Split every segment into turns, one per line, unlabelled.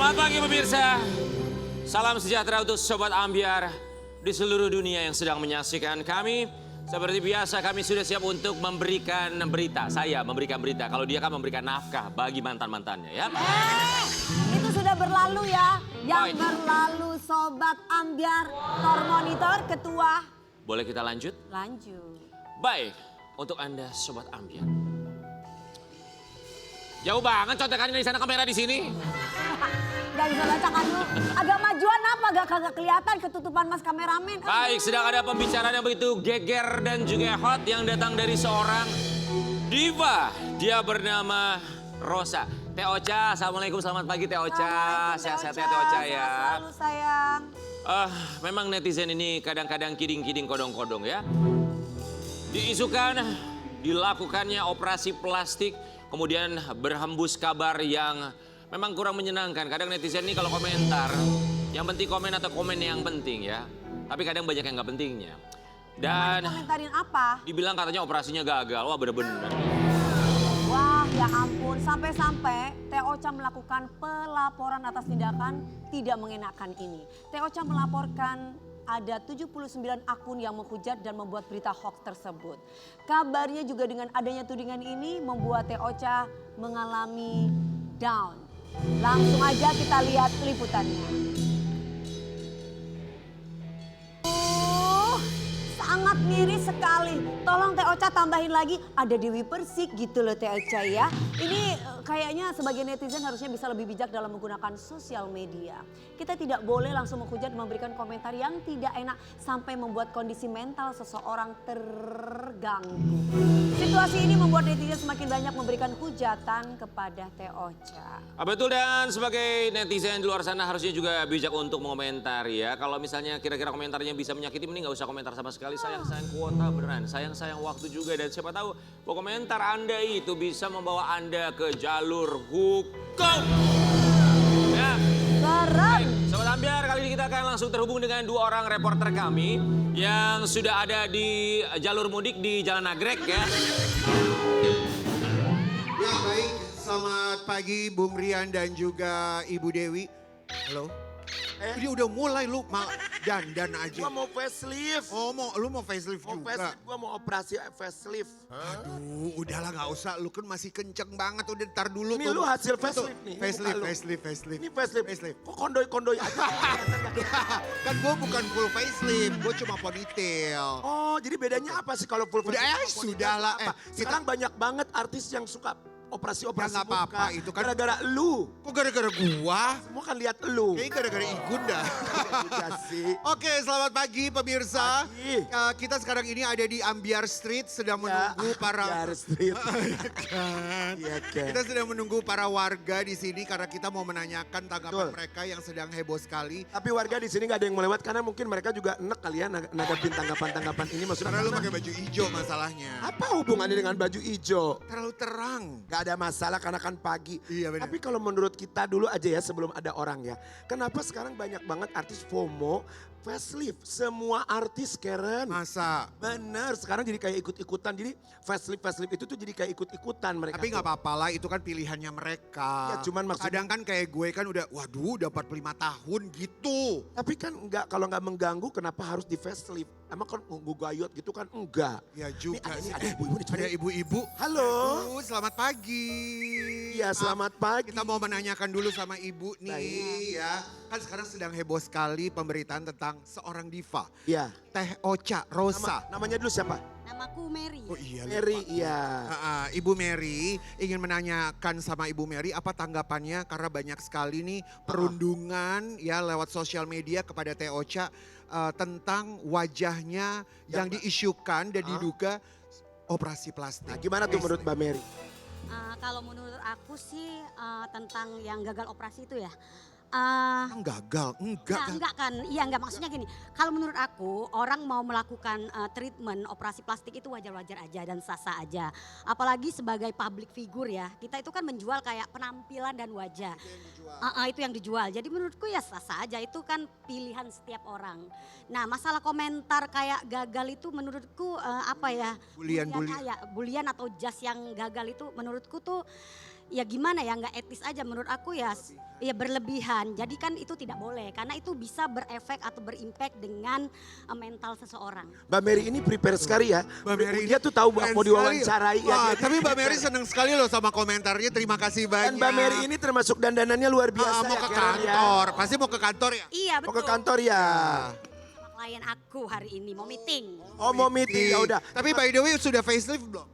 Selamat pagi pemirsa. Salam sejahtera untuk Sobat Ambyar di seluruh dunia yang sedang menyaksikan kami. Seperti biasa kami sudah siap untuk memberikan berita. Saya memberikan berita, kalau dia kan memberikan nafkah bagi mantan-mantannya ya.
Itu sudah berlalu ya. Yang
Baik.
berlalu Sobat Ambyar, Tor Monitor, Ketua.
Boleh kita lanjut?
Lanjut.
Baik, untuk Anda Sobat Ambyar. Jauh banget contekannya di sana, kamera di sini.
Gak bisa bacakan lu. Agak majuan apa? Gak kagak kelihatan ketutupan mas kameramen.
Baik, sedang ada pembicaraan yang begitu geger dan juga hot yang datang dari seorang diva. Dia bernama Rosa. Teh Ocha, assalamualaikum, selamat pagi Teh Ocha. Sehat-sehat ya Teh Ocha ya.
Selalu sayang.
Memang netizen ini kadang-kadang kiding-kiding kodong-kodong ya. Diisukan dilakukannya operasi plastik, kemudian berhembus kabar yang memang kurang menyenangkan. Kadang netizen ini kalau komentar, yang penting komen atau komen yang penting ya. Tapi kadang banyak yang nggak pentingnya. Dan
Komentarin apa?
dibilang katanya operasinya gagal. Wah bener-bener.
Wah ya ampun, sampai-sampai Teh Ocha melakukan pelaporan atas tindakan tidak mengenakan ini. Teh Ocha melaporkan ada 79 akun yang menghujat dan membuat berita hoax tersebut. Kabarnya juga dengan adanya tudingan ini membuat Teh Ocha mengalami down. Langsung aja kita lihat liputannya. Sangat miris sekali. Tolong Teh Ocha tambahin lagi, ada Dewi Persik gitu loh Teh Ocha ya. Ini kayaknya sebagai netizen harusnya bisa lebih bijak dalam menggunakan sosial media. Kita tidak boleh langsung menghujat, memberikan komentar yang tidak enak sampai membuat kondisi mental seseorang terganggu. Situasi ini membuat netizen semakin banyak memberikan hujatan kepada Teh Ocha.
Betul, dan sebagai netizen di luar sana harusnya juga bijak untuk mengomentari ya. Kalau misalnya kira-kira komentarnya bisa menyakiti, mending nggak usah komentar sama sekali. Sayang-sayang kuota beneran, sayang-sayang waktu juga. Dan siapa tahu komentar Anda itu bisa membawa Anda ke jalur hukum. Ya.
Keren.
Sobat Ambyar, kali ini kita akan langsung terhubung dengan dua orang reporter kami yang sudah ada di jalur mudik di Jalan Nagrek ya.
Ya baik, selamat pagi Bung Rian dan juga Ibu Dewi. Halo. Ini udah mulai lu dandan aja.
Gua mau facelift.
Oh lu mau facelift
Mau
juga?
facelift, gua mau operasi facelift.
Aduh udahlah gak usah, lu kan masih kenceng banget, udah ntar dulu.
Ini
tuh.
lu hasil
Tuh,
facelift nih.
Facelift,
Muka lu.
facelift.
Ini facelift. Kok kondoy-kondoy aja?
Kan gue bukan full facelift, gue cuma ponytail.
Oh, jadi bedanya apa sih kalau full
Udah,
facelift? sama
sudahlah,
ponytail? Apa? Sekarang banyak banget artis yang suka operasi-operasi
Ya, nggak apa-apa,
muka.
itu kan-
Gara-gara lu.
Kok gara-gara gua?
Semua kan lihat lu.
Kayaknya gara-gara Igun dah.
Iya sih.
Oke, selamat pagi pemirsa.
Pagi.
Kita sekarang ini ada di Ambyar Street, sedang
Ya,
menunggu para...
Ambyar Street.
Kan?
Iya kan.
Kita sedang menunggu para warga di sini karena kita mau menanyakan tanggapan
Betul.
mereka yang sedang heboh sekali.
Tapi warga di sini nggak ada yang melewat karena mungkin mereka juga enek kali ya nanggapin tanggapan-tanggapan ini. Maksudnya
Karena lu pakai baju hijau masalahnya.
apa hubungannya dengan baju hijau?
Terlalu terang.
Gak ada masalah karena kan pagi.
Iya, benar.
Tapi kalau menurut kita dulu aja ya sebelum ada orang ya. Kenapa sekarang banyak banget artis FOMO, facelift. Semua artis Karen.
Masa?
Bener, sekarang jadi kayak ikut-ikutan. Jadi facelift itu tuh jadi kayak ikut-ikutan mereka.
Tapi nggak
tuh.
apa-apa lah, itu kan pilihannya mereka.
Ya, cuman maksudnya-
Kadang kan kayak gue kan udah, waduh udah 45 tahun gitu.
Tapi kan enggak, kalau nggak mengganggu kenapa harus di facelift? Emang kan nunggu gayot gitu kan? Enggak.
Ya juga
Ini
sih.
ada ibu-ibu nih, coba.
Ada ibu-ibu.
Halo.
Aduh, selamat pagi.
Iya, selamat pagi.
Kita mau menanyakan dulu sama ibu nih ya. Kan sekarang sedang heboh sekali pemberitaan tentang seorang diva.
Iya.
Teh Ocha Rosa.
Namanya dulu siapa?
Namaku Mary.
Oh iya.
Mary,
lupa.
iya.
Ibu Mary ingin menanyakan sama Ibu Mary apa tanggapannya karena banyak sekali nih perundungan ya lewat sosial media kepada Teh Ocha tentang wajahnya yang diisukan dan diduga operasi plastik.
Nah, gimana tuh menurut Mbak Mary?
Kalau menurut aku sih tentang yang gagal operasi itu ya.
Gagal,
Enggak kan, iya enggak, maksudnya gini. Kalau menurut aku orang mau melakukan treatment operasi plastik itu wajar-wajar aja dan sah-sah aja. Apalagi sebagai public figure ya, kita itu kan menjual kayak penampilan dan wajah. Itu yang dijual. Jadi menurutku ya sah-sah aja, itu kan pilihan setiap orang. Nah masalah komentar kayak gagal itu menurutku
Bulian.
bulian atau jas yang gagal itu menurutku tuh ya gimana ya, nggak etis aja menurut aku ya. Ya berlebihan, jadi kan itu tidak boleh karena itu bisa berefek atau berimpact dengan mental seseorang.
Mbak Mary ini prepare sekali ya.
Mbak Mary
Dia tuh tahu
keren
mau diwawancarai.
sekali. Wah,
ya.
tapi Mbak Mary seneng sekali loh sama komentarnya. Terima kasih banyak.
Dan Mbak Mary ini termasuk dandanannya luar biasa.
mau
ya,
ke
Karen, ya.
kantor. Pasti mau ke kantor ya?
Iya
Mau
betul.
ke kantor ya.
Sama klien aku hari ini mau meeting.
Oh mau meeting ya udah.
Tapi by the way sudah facelift belum?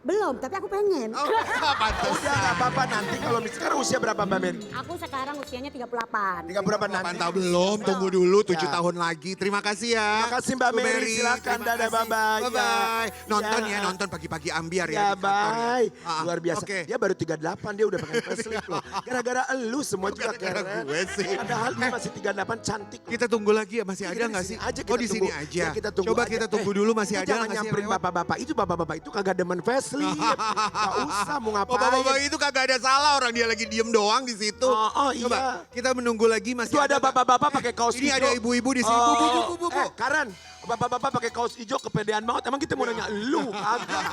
Belum, tapi aku pengen.
Oh, pantas.
Udah gak apa-apa nanti kalau sekarang usia berapa Mbak Mary?
Aku sekarang usianya 38.
30 berapa nanti?
Mantap belum, tunggu dulu 7
Ya.
tahun lagi. Terima kasih ya.
Terima kasih Mbak
Bu
Mary, silakan,
terima
dadah,
kasih.
bye-bye.
Bye-bye.
Ya.
Nonton
Ya.
ya, nonton pagi-pagi ambiar ya.
Ya
di kantor ya.
bye.
Ah,
Luar biasa.
Oke.
Dia baru 38 dia udah pakai facelift loh. Gara-gara elu semua juga
Gara-gara
keren.
gue sih.
Padahal dia masih 38 cantik. loh.
Kita tunggu lagi ya, masih
Kita
ada
di
nggak
sini
sih?
aja,
Oh
kita
di sini
tunggu.
aja.
Ya, kita tunggu
Coba
aja.
kita tunggu dulu masih
Itu
ada
jangan
nggak sih yang
nyamperin
lewat?
bapak-bapak. Itu bapak-bapak itu kagak demen facelift. Gak usah mau ngapain.
Bapak-bapak itu kagak ada salah, orang dia lagi diem doang di situ.
Oh,
Coba
iya.
kita menunggu lagi masih
Itu ada
nggak?
bapak-bapak pakai kaos
Ini
hijau.
ada ibu-ibu di sini.
Oh.
Bu.
Karen, bapak-bapak pakai kaos hijau kepedean banget. Emang kita mau nanya lu kagak?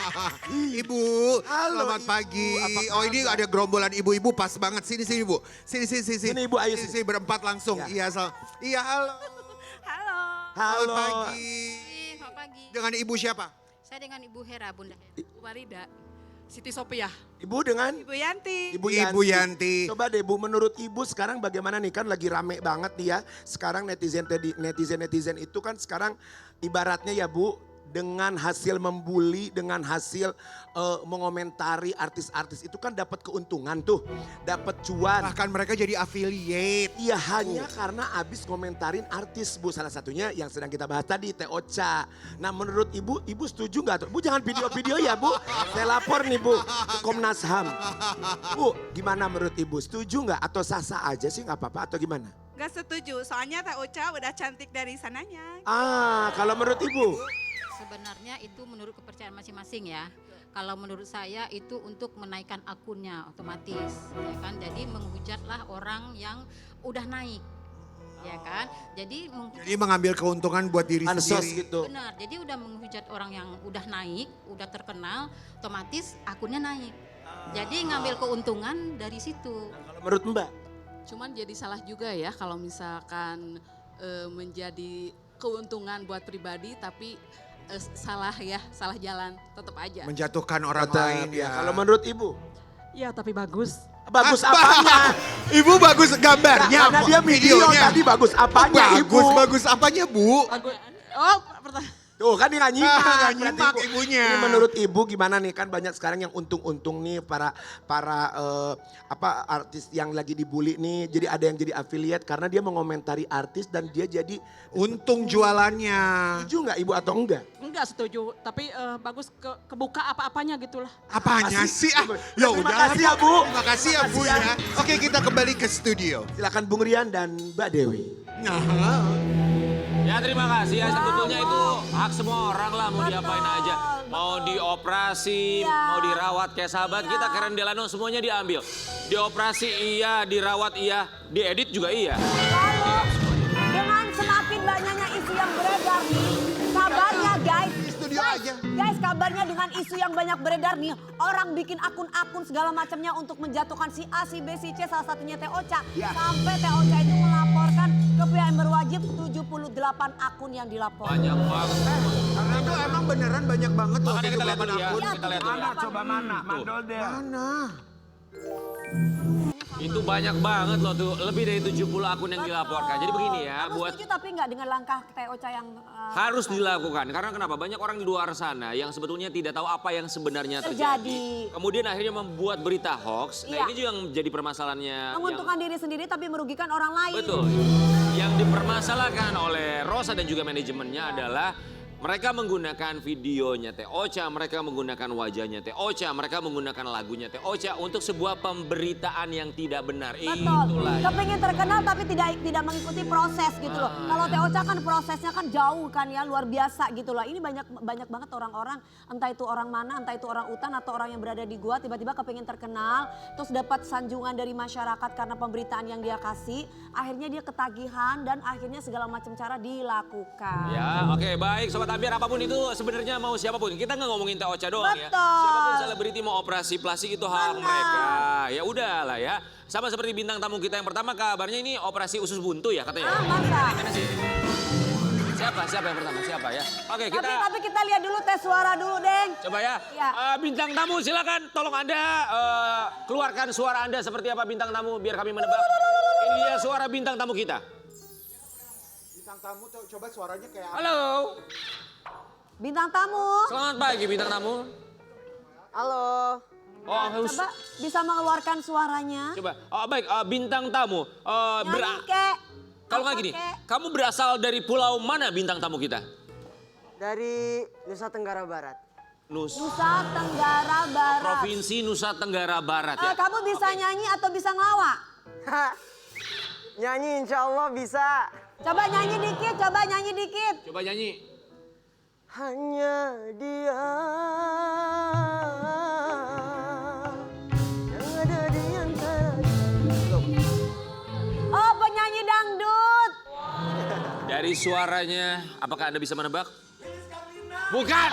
Ibu,
Halo,
selamat
Ibu.
pagi.
Apa
Oh ini
kabar?
ada gerombolan ibu-ibu pas banget. Sini Bu. Sini.
Sini, Ibu, ayo sini.
Sini berempat langsung.
Ya.
Iya halo.
Halo.
Halo.
Selamat pagi.
Selamat pagi.
Dengan ibu siapa?
Saya dengan Ibu Hera, Bunda Hera. Bu Marida. Siti Sophia.
Ibu dengan
Ibu Yanti.
Ibu Yanti.
Coba deh Bu, menurut Ibu sekarang bagaimana nih? Kan lagi rame banget nih ya. Sekarang netizen itu kan sekarang ibaratnya ya Bu, dengan hasil membuli, dengan hasil mengomentari artis-artis itu kan dapat keuntungan tuh. Dapat cuan.
Bahkan mereka jadi affiliate.
Iya hanya karena abis komentarin artis Bu. Salah satunya yang sedang kita bahas tadi Teh Ocha. Nah menurut Ibu setuju nggak tuh? Bu jangan video-video ya Bu. Saya lapor nih Bu ke Komnas HAM. Bu gimana menurut Ibu? Setuju nggak atau sah-sah aja sih nggak apa-apa atau gimana?
Gak setuju, soalnya Teh Ocha udah cantik dari sananya.
Kalau menurut Ibu?
Sebenarnya itu menurut kepercayaan masing-masing ya. Kalau menurut saya itu untuk menaikkan akunnya otomatis, ya kan. Jadi menghujatlah orang yang udah naik, ya kan. Jadi
Jadi mengambil keuntungan buat diri
Ansos
sendiri.
gitu.
benar. Jadi udah menghujat orang yang udah naik, udah terkenal, otomatis akunnya naik. Jadi ngambil keuntungan dari situ.
Kalau menurut Mbak?
Cuman jadi salah juga ya kalau misalkan menjadi keuntungan buat pribadi tapi salah jalan tetap aja.
Menjatuhkan orang
Tetap,
lain ya.
Kalau menurut Ibu?
Ya tapi bagus.
Bagus apanya?
Ibu bagus gambarnya.
Karena dia video tadi bagus apanya Ibu?
Bagus apanya Bu?
Bagus. Oh, pertanyaan.
Tuh kan dia nggak nyimak.
Nggak
Berarti
nyimak
Ibu.
ibunya.
Ini menurut Ibu gimana nih, kan banyak sekarang yang untung-untung nih para artis yang lagi dibully nih. Jadi ada yang jadi affiliate karena dia mengomentari artis dan dia jadi
Untung jualannya.
setuju nggak Ibu atau enggak?
Enggak setuju, tapi bagus kebuka apa-apanya gitulah.
Apanya
Kasih.
sih? Ah, ya
Terima
udah.
kasih ya, Bu.
Terima kasih ya Bu ya. Oke kita kembali ke studio.
Silakan Bung Rian dan Mbak Dewi.
Nah,
Ya terima kasih ya, sebetulnya itu hak semua orang lah mau diapain aja. Mau dioperasi, mau dirawat kayak sahabat kita Karen Delano semuanya diambil. Dioperasi iya, dirawat iya, diedit juga iya.
Lalu dengan semakin banyaknya isu yang beredar nih, kabarnya guys.
di studio aja.
Guys, kabarnya dengan isu yang banyak beredar nih, orang bikin akun-akun segala macamnya untuk menjatuhkan si A, si B, si C, salah satunya Teh Ocha. Sampai Teh Ocha itu melaporkan ke pihak yang berwajib 78 akun yang dilaporkan.
Banyak banget.
Karena itu emang beneran banyak banget loh.
Makanya kita lihat dulu ya,
akun.
kita lihat dulu ya.
Coba mana? Mandol deh.
Mana?
Itu banyak banget loh tuh, lebih dari 70 akun yang dilaporkan. Jadi begini ya,
Kamu
buat
setuju tapi nggak dengan langkah Teh Ocha yang
harus dilakukan. Karena kenapa? Banyak orang di luar sana yang sebetulnya tidak tahu apa yang sebenarnya terjadi.
Terjadi.
Kemudian akhirnya membuat berita hoax. Nah
Iya.
ini juga yang menjadi permasalahannya.
menguntungkan diri sendiri tapi merugikan orang lain.
Betul. Yang dipermasalahkan oleh Rosa dan juga manajemennya adalah mereka menggunakan videonya Teh Ocha, mereka menggunakan wajahnya Teh Ocha, mereka menggunakan lagunya Teh Ocha untuk sebuah pemberitaan yang tidak benar.
Betul.
Itulah.
Kepengen terkenal tapi tidak mengikuti proses gitu loh. Kalau Teh Ocha kan prosesnya kan jauh kan ya, luar biasa gitu loh. Ini banyak banget orang-orang, entah itu orang mana, entah itu orang utan atau orang yang berada di gua tiba-tiba kepengen terkenal, terus dapat sanjungan dari masyarakat karena pemberitaan yang dia kasih, akhirnya dia ketagihan dan akhirnya segala macam cara dilakukan.
Ya, oke baik Sobat biar apapun itu sebenarnya mau siapapun. Kita nggak ngomongin Teh Ocha doang ya.
Betul.
Siapapun selebriti mau operasi plastik itu hak
Benar.
mereka. Ya udahlah ya. Sama seperti bintang tamu kita yang pertama, kabarnya ini operasi usus buntu ya katanya.
Masa?
Gimana sih? Siapa yang pertama? Siapa ya? Oke, kita
Tapi kita lihat dulu tes suara dulu, Deng.
coba ya.
Ya.
Bintang tamu silakan tolong Anda keluarkan suara Anda seperti apa bintang tamu biar kami menebak. Ini dia suara bintang tamu kita.
Bintang tamu tuh coba suaranya kayak apa?
Halo.
Bintang tamu.
Selamat pagi bintang tamu.
Halo.
Oh,
Coba bisa mengeluarkan suaranya.
coba. Oh, baik, bintang tamu.
Nyanyi kek.
Kalau nggak gini, kamu berasal dari pulau mana bintang tamu kita?
Dari Nusa Tenggara Barat.
Nusa Tenggara Barat.
Provinsi Nusa Tenggara Barat ya.
Kamu bisa nyanyi atau bisa ngelawak?
Nyanyi insya Allah bisa.
Coba nyanyi dikit, coba nyanyi dikit.
Coba nyanyi.
Hanya dia yang ada di antara.
Oh, penyanyi dangdut.
Dari suaranya, apakah Anda bisa menebak? Bukan.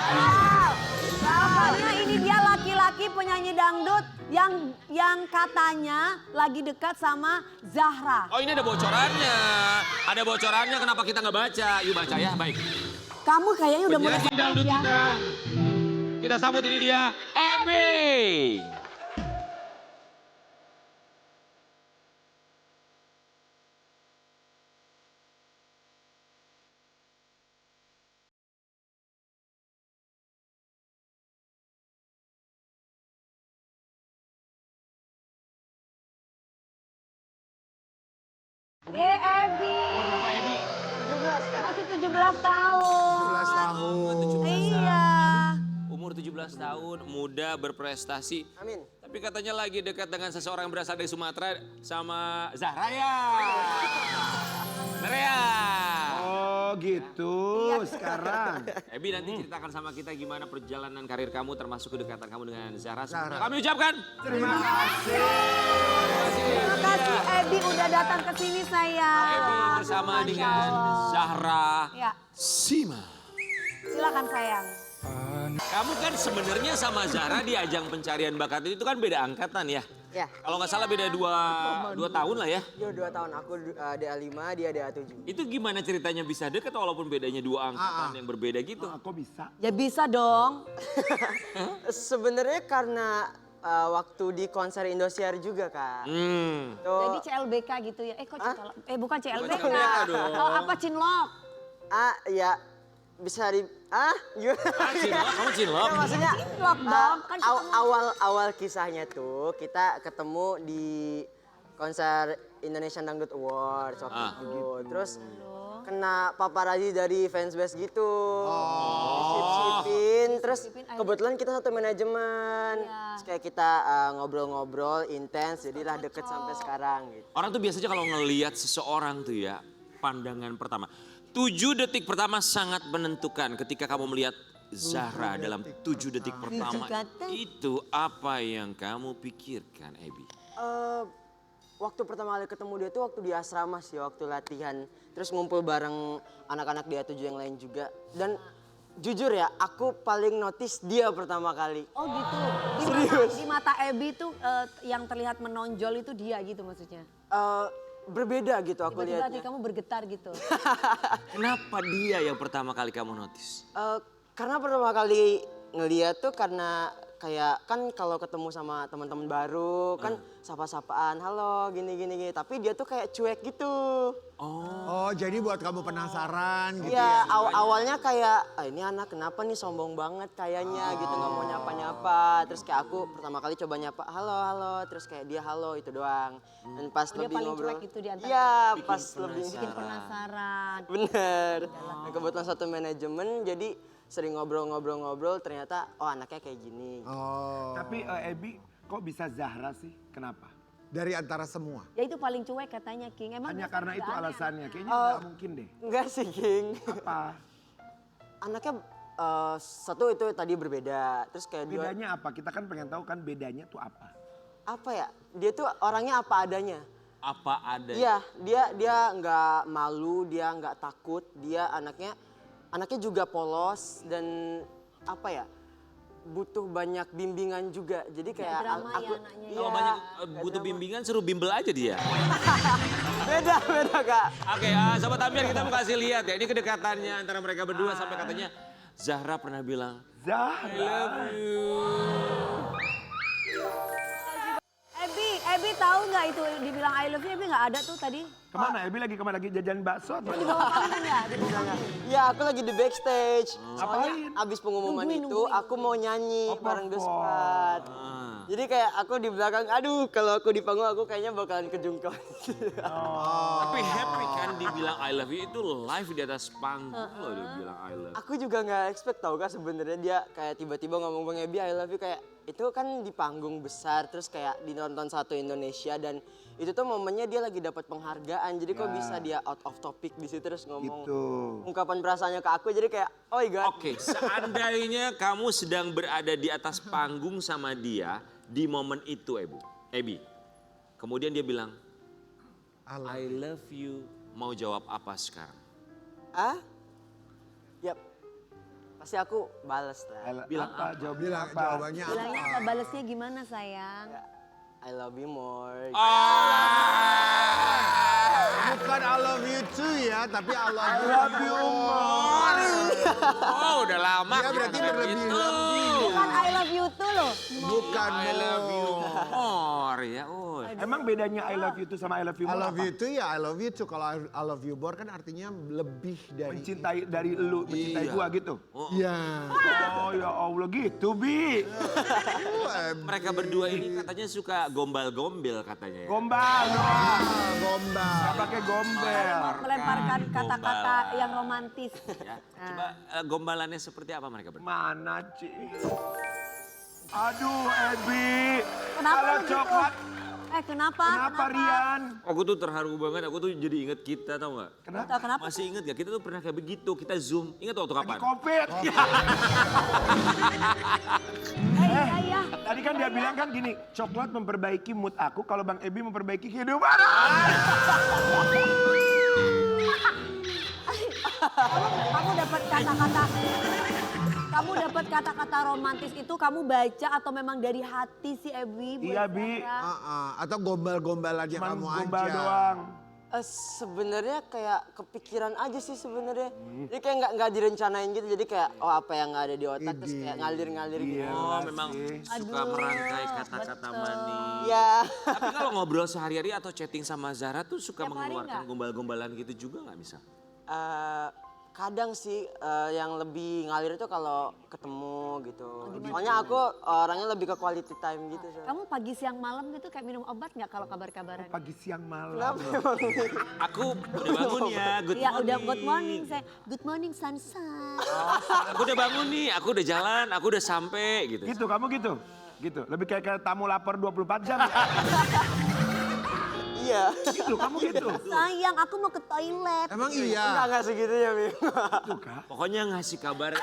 Apanya ini dia laki-laki penyanyi dangdut yang katanya lagi dekat sama Zahra.
Oh ini ada bocorannya. Ada bocorannya kenapa kita nggak baca? Yuk baca ya, baik.
Kamu kayaknya udah mulai
Penyanyi dangdut
ya.
Kita sambut ini dia, Emi.
Ebi. Masih 17 tahun.
17 tahun.
Iya.
Umur 17 tahun, muda, berprestasi.
Amin.
Tapi katanya lagi dekat dengan seseorang yang berasal dari Sumatera sama Zahra ya. Bener ya?
Oh gitu sekarang.
Ebi nanti ceritakan sama kita gimana perjalanan karir kamu termasuk kedekatan kamu dengan Zahra.
Zahra.
Kami ucapkan.
Terima kasih.
Terima kasih Ebi udah datang ke sini sayang.
Ebi bersama
Masya
dengan
Allah.
Zahra
Ya,
Sima.
silakan sayang.
Kamu kan sebenarnya sama Zahra di ajang pencarian bakat itu kan beda angkatan ya?
Ya,
Kalau nggak salah beda dua tahun lah ya.
dia 2 tahun. Aku DA5, dia DA7.
Itu gimana ceritanya bisa deket walaupun bedanya dua angkatan yang berbeda gitu?
Kok bisa?
Ya bisa dong.
Sebenarnya karena waktu di konser Indosiar juga Kak. Tuh,
Jadi CLBK gitu ya. Kok bukan CLBK.
CLBK dong.
Oh, apa Cinlok?
ya bisa di gimana?
Cinlok, kamu cinlok?
Ya, maksudnya
Cinlok dong. Kan
awal kisahnya tuh kita ketemu di konser Indonesian Dangdut Awards waktu itu. Terus kena paparazi dari fansbase gitu. Disip-sipin. Terus kebetulan kita satu manajemen. Terus kayak kita ngobrol-ngobrol intens jadilah deket sampai sekarang gitu.
Orang tuh biasanya kalau ngelihat seseorang tuh ya, pandangan pertama. 7 detik pertama sangat menentukan ketika kamu melihat Zahra dalam 7 detik pertama. Itu apa yang kamu pikirkan, Ebi?
Waktu pertama kali ketemu dia tuh waktu di asrama sih, waktu latihan. Terus ngumpul bareng anak-anak dia 7 yang lain juga. Dan jujur ya, aku paling notice dia pertama kali.
Oh gitu. Di mata Ebi tuh yang terlihat menonjol itu dia gitu maksudnya.
Berbeda gitu aku
Tiba-tiba hati
lihatnya.
kamu bergetar gitu.
Kenapa dia yang pertama kali kamu notice?
Karena pertama kali ngeliat tuh karena kayak kan kalau ketemu sama teman-teman baru kan sapa-sapaan, halo gini. Tapi dia tuh kayak cuek gitu.
Oh, jadi buat kamu penasaran gitu
Iya,
ya?
awalnya kayak ini anak kenapa nih sombong banget kayaknya gitu nggak mau nyapa-nyapa. Terus kayak aku pertama kali coba nyapa, halo. Terus kayak dia halo itu doang. Dan pas
Dia
lebih
paling
ngobrol.
cuek itu di antara
Iya, pas lebih
bikin penasaran.
bener. Nah, kebetulan satu manajemen jadi sering ngobrol ternyata oh anaknya kayak gini.
Oh,
Tapi Ebi kok bisa Zahra sih? Kenapa?
dari antara semua.
Ya itu paling cuek katanya King. Emang
Hanya
biasanya
karena itu
nggak ada
alasannya. Kayaknya nggak mungkin deh.
Enggak sih King.
Apa?
Anaknya satu itu tadi berbeda. Terus kayak dua
Bedanya apa? Kita kan pengen tahu kan bedanya tuh apa?
apa ya? Dia tuh orangnya apa adanya.
Apa ada?
Iya, dia nggak malu, dia nggak takut, dia anaknya anaknya juga polos dan apa ya, butuh banyak bimbingan juga. Jadi kayak
drama
aku
ya anaknya.
iya,
Kalau banyak butuh bimbingan suruh bimbel aja dia.
beda Kak.
Oke, Sobat Ambiar kita mau kasih lihat ya. Ini kedekatannya antara mereka berdua sampai katanya Zahra pernah bilang,
Zahra.
Ebi tahu nggak itu dibilang I love you? Ebi nggak ada tuh tadi.
Kemana? Ebi lagi kemana? Lagi jajan bakso atau?
Di bawah panggung ya, di bawah panggung.
Ya aku lagi di backstage. Soalnya
Ngapain?
abis pengumuman
Nungguin,
itu
nungguin.
aku mau nyanyi
Oh,
bareng The
perform.
Squad. Jadi kayak aku di belakang, aduh kalau aku di panggung aku kayaknya bakalan kejungkal.
tapi happy kan dibilang I love you itu live di atas panggung loh dia bilang I love you.
Aku juga nggak expect tau Kak sebenarnya dia kayak tiba-tiba ngomong Bang Ebi I love you, kayak itu kan di panggung besar terus kayak dinonton satu Indonesia dan itu tuh momennya dia lagi dapat penghargaan, jadi kok bisa dia out of topic di situ terus ngomong
Gitu.
ungkapan perasaannya ke aku, jadi kayak oh my god.
Oke, seandainya kamu sedang berada di atas panggung sama dia di momen itu, Ebi. Kemudian dia bilang, I love you. Mau jawab apa sekarang?
Ah? Yap. Pasti aku bales lah.
Bilang
apa? Jawab
Bilang
apa?
jawabannya
Bilangnya apa? Balesnya gimana sayang?
I love you more.
bukan I love you too ya, tapi I love you
more.
Oh, udah lama.
Dia berarti
kita
berlebih
gitu.
Bukan I love you tuh loh.
Bukan
I love you more ya. Oh.
Emang bedanya I love you tuh sama I love you
I
more
love
apa?
you too ya, I love you too. Kalau I love you more kan artinya lebih dari
Mencintai dari lu, mencintai
Iya.
gua gitu.
Iya.
Oh ya Allah gitu, Bi.
Mereka berdua ini katanya suka gombal-gombel katanya ya.
Gombal doang.
Gombal.
Gak pakai gombel.
Melemparkan kata-kata
Gombal.
yang romantis.
Ya. Coba gombalannya seperti apa mereka berdua?
Mana, Ci? Aduh, Ebi.
Kenapa
Kalau
lu gitu?
coklat,
Kenapa?
kenapa Rian?
Aku tuh terharu banget, aku tuh jadi inget kita tau gak?
Kenapa?
Kenapa?
Masih inget gak? Kita tuh pernah kayak begitu, kita zoom. Ingat waktu kapan?
Covid.
Iya.
Tadi kan dia bilang kan gini, coklat memperbaiki mood aku, kalau Bang Ebi memperbaiki kehidupan.
Kamu dapat kata-kata romantis itu kamu baca atau memang dari hati sih Ebi?
Iya, Bi.
Atau gombal-gombal aja
Cuman
kamu
gombal
aja.
doang.
Sebenarnya kayak kepikiran aja sih sebenarnya. Jadi kayak nggak direncanain gitu. Jadi kayak oh apa yang nggak ada di otak terus kayak ngalir-ngalir gitu.
Oh memang suka
Aduh,
merangkai kata-kata
betul.
manis.
Ya.
Tapi kalau ngobrol sehari-hari atau chatting sama Zara tuh suka
Tiap hari
mengeluarkan
nggak?
gombal-gombalan gitu juga nggak bisa?
Kadang sih yang lebih ngalir itu kalau ketemu gitu. Soalnya aku orangnya lebih ke quality time gitu. So.
Kamu pagi siang malam gitu kayak minum obat nggak kalau kabar-kabaran?
Pagi siang malam.
Kenapa emang?
Aku udah bangun ya, good
Iya
morning.
udah good morning saya. Good morning sunshine.
Aku udah bangun nih, aku udah jalan, aku udah sampai gitu.
Gitu, kamu gitu? Gitu, lebih kayak tamu lapor 24 jam ya?
Iya.
Gitu, kamu gitu?
Sayang aku mau ke toilet.
Emang iya?
Enggak segitunya, Mi.
Gitu, Kak?
Pokoknya ngasih kabar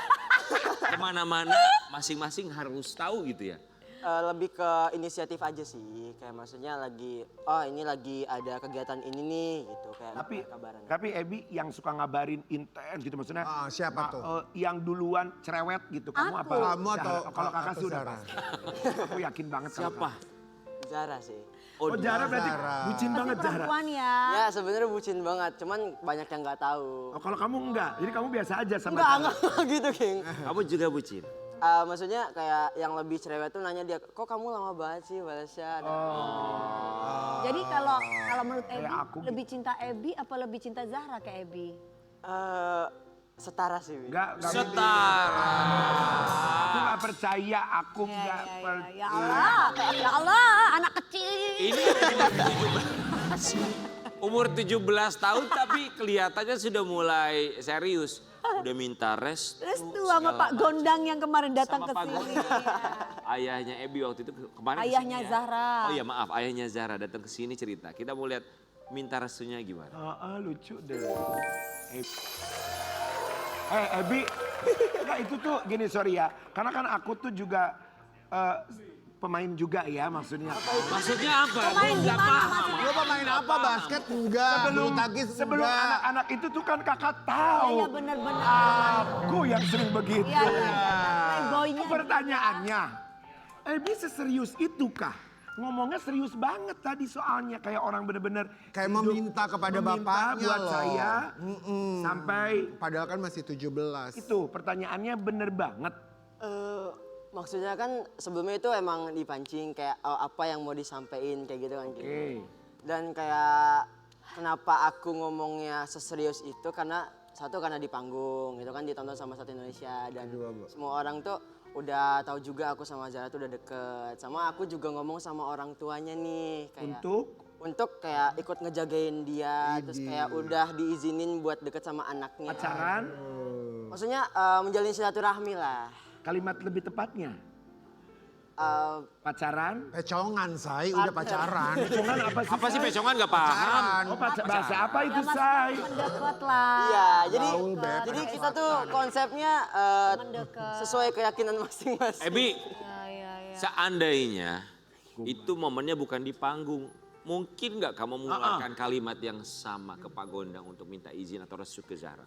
kemana-mana masing-masing harus tahu gitu ya.
Lebih ke inisiatif aja sih. Kayak maksudnya lagi, oh ini lagi ada kegiatan ini nih gitu. Kayak kabaran.
Tapi Ebi yang suka ngabarin intens gitu maksudnya.
Siapa tuh?
Yang duluan cerewet gitu. Kamu
Aku.
apa?
Kamu atau
Zara. Kalau kakak
atau
sih udah
Zara?
pasti. Aku yakin banget sama
Siapa?
kakak.
Zara sih.
Oh Zara berarti
Zara.
bucin
Pasti
banget Zara.
perempuan ya.
Ya sebenarnya bucin banget, cuman banyak yang nggak tahu.
Oh, kalau kamu enggak, jadi kamu biasa aja sama
Enggak
Zara.
gitu, King.
Kamu juga bucin?
Maksudnya kayak yang lebih cerewet tuh nanya dia, kok kamu lama banget sih balasnya?
Jadi kalau menurut Ebi
Kayak aku
lebih cinta Ebi apa lebih cinta Zahra ke Ebi?
Setara sih, Mi.
Enggak
Setara.
Aku nggak percaya, aku nggak
Ya
percaya.
Allah, anak kecil.
Ini umur 17 tahun tapi kelihatannya sudah mulai serius. Udah minta restu.
Restu sama Pak Gondang yang kemarin datang
Sama
ke
Pak
sini.
Ayahnya Ebi waktu itu kemarin
Ayahnya
kesini ya.
Zahra.
Oh iya maaf, ayahnya Zahra datang ke sini cerita. Kita mau lihat minta restunya gimana.
Lucu deh. Ebi, enggak itu tuh gini sorry ya. Karena kan aku tuh juga pemain juga ya maksudnya.
Maksudnya apa?
Pemain
Gua nggak
gimana
paham.
maksudnya?
Lo pemain apa? Basket enggak, bulu tangkis
Sebelum
enggak.
anak-anak itu tuh kan kakak tahu.
Iya benar-benar.
Aku yang sering begitu.
Iya, playboynya.
Pertanyaannya, Ebi seserius itukah? Ngomongnya serius banget tadi soalnya kayak orang bener-bener
Kayak
hidup-
meminta kepada
meminta
bapaknya
buat
loh.
saya sampai
Padahal kan masih 17.
itu pertanyaannya bener banget.
Maksudnya kan sebelumnya itu emang dipancing kayak apa yang mau disampaikan kayak gitu kan.
Oke.
Dan kayak kenapa aku ngomongnya seserius itu karena satu karena di panggung itu kan ditonton sama satu Indonesia dan semua orang tuh udah tahu juga aku sama Zara tuh udah deket. Sama aku juga ngomong sama orang tuanya nih kayak untuk kayak ikut ngejagain dia terus kayak udah diizinin buat deket sama anaknya.
Pacaran?
Maksudnya menjalin silaturahmi lah.
Kalimat lebih tepatnya. Pacaran?
Pecongan, Say. Udah pacaran.
Pecongan apa sih?
Apa sih pecongan nggak paham?
Oh, bahasa apa itu, Say?
Mendekat lah.
Iya, jadi
Gaul, Beb.
jadi kita tuh konsepnya sesuai keyakinan masing-masing.
Ebi,
Iya.
seandainya itu momennya bukan di panggung, mungkin nggak kamu mengeluarkan kalimat yang sama ke Pak Gondang untuk minta izin atau restu ke Zara?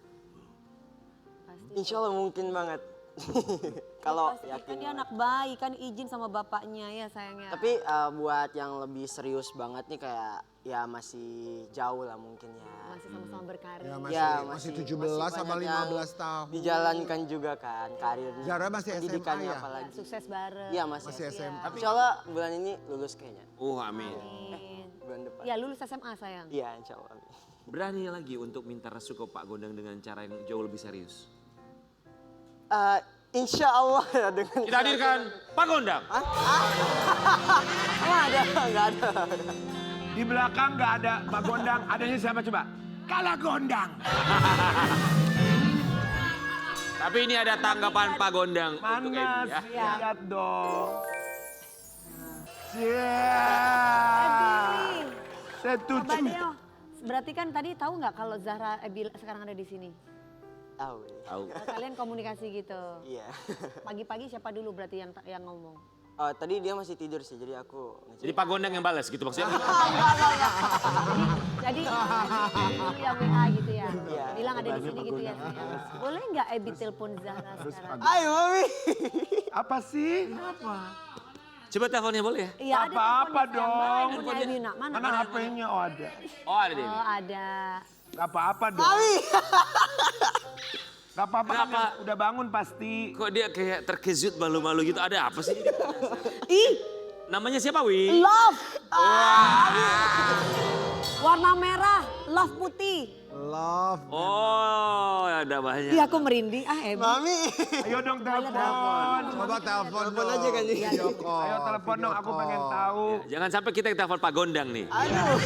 Insya Allah mungkin banget. Kalau
Pasti
yakin.
kan dia anak bayi kan izin sama bapaknya ya sayangnya.
Tapi buat yang lebih serius banget nih kayak ya masih jauh lah mungkin ya.
Masih sama-sama berkarir.
Ya,
Ya,
masih 17 sama
banyak yang
15 tahun.
Dijalankan juga kan karirnya.
Zara masih SMA
pendidikannya
ya?
apalagi.
Sukses bareng.
Iya masih.
Masih SMA.
Insya Allah bulan ini lulus kayaknya.
Amin.
Bulan depan.
Ya lulus SMA sayang.
Iya insya Allah. Amin.
Berani lagi untuk minta restu ke Pak Gondang dengan cara yang jauh lebih serius.
Insya Allah ya dengan.
Kita hadirkan Pak Gondang.
Oh ada, nggak ada.
Di belakang nggak ada Pak Gondang, adanya siapa coba? Kala Gondang.
Tapi ini ada tanggapan Pak Gondang untuk
Mana
Ebi ya.
sih? Lihat dong. Ya.
Coba
Setuju.
Deo, berarti kan tadi tahu nggak kalau Zahra sekarang ada di sini?
Tahu. Ya.
Tahu.
Kalian komunikasi gitu.
Iya.
Pagi-pagi siapa dulu berarti yang ngomong?
Tadi dia masih tidur sih jadi aku.
Jadi Pak Gondang yang balas gitu maksudnya.
Jadi yang WA gitu ya.
Iya.
Bilang ada di sini gitu ya. sayang. Boleh nggak Ebi telepon Zahra sekarang?
Ayo mami.
Apa sih?
Coba teleponnya boleh ya?
Iya ada
Apa-apa
teleponnya, sayang.
dong.
Handphonenya Ebi, nak. Mana?
Mana HP-nya? Oh ada.
Oh ada deh.
Oh ada.
Gak apa-apa dong. Gak apa-apa kan
Kenapa?
udah bangun pasti.
Kok dia kayak terkejut malu-malu gitu? Ada apa sih?
Ih,
Namanya siapa, Wi?
love. Warna merah, love putih.
Love.
Oh, ada banyak.
Iya aku merinding Ebi.
Mami.
Ayo dong telepon.
Coba telepon
Telepon
dong.
aja kan nih.
Video call.
Ayo telepon dong, aku pengen tahu.
Jangan sampai kita telepon Pak Gondang nih.
Aduh.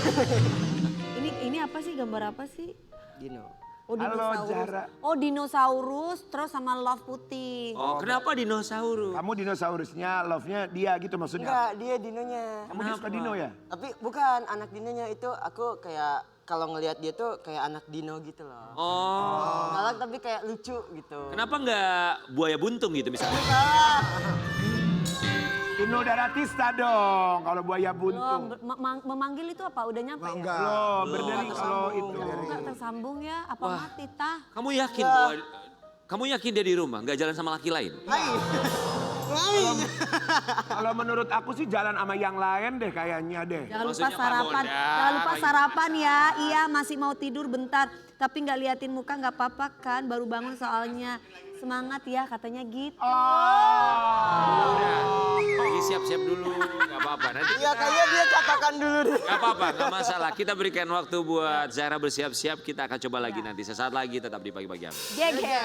Ini apa sih, gambar apa sih?
Dino.
Oh
Halo,
dinosaurus.
Zahra.
Oh dinosaurus terus sama love putih.
Oh, kenapa dinosaurus?
Kamu dinosaurusnya, love-nya dia gitu maksudnya.
Enggak, dia dinonya.
Kamu dia suka dino ya?
Tapi bukan anak dinonya itu aku kayak kalau ngelihat dia tuh kayak anak dino gitu loh.
Oh,
Galak tapi kayak lucu gitu.
kenapa nggak buaya buntung gitu misalnya?
Dino Daratista dong, kalau buaya
Loh,
buntung.
memanggil itu apa? Udah nyampe ya?
Enggak.
Loh, berderi kalau itu.
Enggak tersambung ya? Apa mati tah?
Kamu yakin bahwa kamu yakin dia di rumah nggak jalan sama laki lain?
Kalau menurut aku sih jalan sama yang lain deh kayaknya deh.
Jangan lupa
Maksudnya Pak
sarapan.
Gondang.
Jangan lupa sarapan ya. Iya masih mau tidur bentar. Tapi nggak liatin muka nggak apa-apa kan. Baru bangun soalnya. Semangat ya katanya gitu.
Udah, lagi siap-siap dulu, nggak apa-apa. Nanti
Iya kayaknya dia katakan dulu deh.
nggak apa-apa, nggak masalah. Kita berikan waktu buat Zahra bersiap-siap. Kita akan coba lagi nanti. Sesaat lagi tetap di pagi-pagi.
Geger.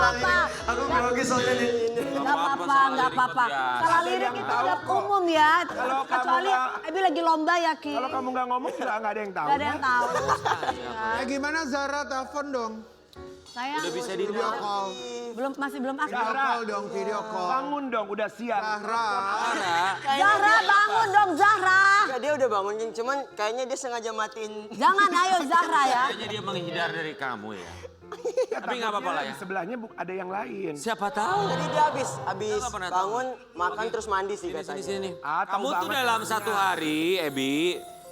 apa-apa.
Aku grogi soalnya di ini.
Gak apa-apa, gak apa-apa. Salah lirik itu udah umum ya.
Kalau kamu
Kecuali
nggak-
Ebi lagi lomba ya Ki.
Kalau kamu nggak ngomong juga nggak ada yang tahu.
Gak ada yang tahu.
Gimana Zara, telepon dong.
Saya
Udah bisa di
Video call.
masih belum aktif.
Video call dong, video call.
Bangun dong, udah siap.
Zahra.
Zahra bangun dong Zahra.
Enggak, dia udah bangun, King. Cuman kayaknya dia sengaja matiin.
Jangan ayo Zahra ya.
Kayaknya dia menghindar dari kamu ya.
Ya,
Tapi nggak apa-apa lah
takutnya
ya.
di sebelahnya ada yang lain.
Siapa tahu.
Jadi dia habis
Nggak pernah tahu.
bangun, makan terus mandi sih
Sini,
katanya.
sini.
Ah, tahu
Kamu tuh
banget
dalam
kamunya.
satu hari, Ebi,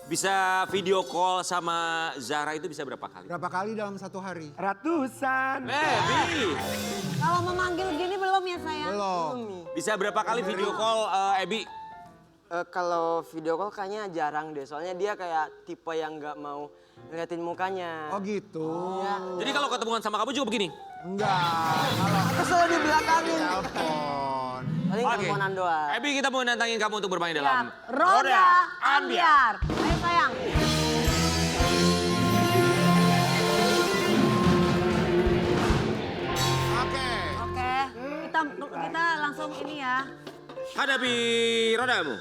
bisa video call sama Zara itu bisa berapa kali?
Berapa kali dalam satu hari?
Ratusan.
Ebi,
Kalau memanggil gini belum ya sayang?
Belum.
bisa berapa kali video call Ebi?
Kalau video call kayaknya jarang deh. Soalnya dia kayak tipe yang nggak mau ngeliatin mukanya.
Oh gitu.
Jadi kalau ketemuan sama kamu juga begini?
Enggak.
Aku selalu di belakangin.
Telepon.
Paling teleponan doang.
Ebi, kita mau nantangin kamu untuk bermain
Siap.
dalam
Roda Ambiar. Ayo sayang.
Oke.
Oke, kita langsung ini ya.
Hadapi rodamu.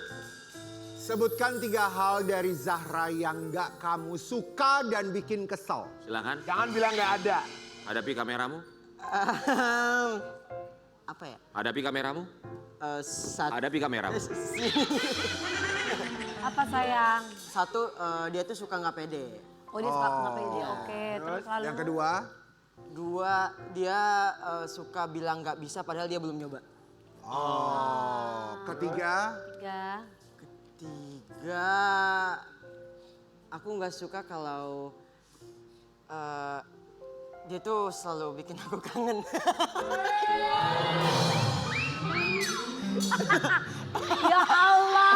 Sebutkan 3 hal dari Zahra yang nggak kamu suka dan bikin kesel.
Silakan.
Jangan bilang nggak ada.
Hadapi kameramu.
Apa ya?
Hadapi kameramu. Hadapi kameramu.
Apa sayang?
Satu, dia tuh suka nggak pede.
Oh dia suka nggak pede. Oke, terus lalu.
Yang kedua,
Dua, dia suka bilang nggak bisa padahal dia belum nyoba.
ketiga,
Tiga, aku nggak suka kalau dia tuh selalu bikin aku kangen.
Ya Allah.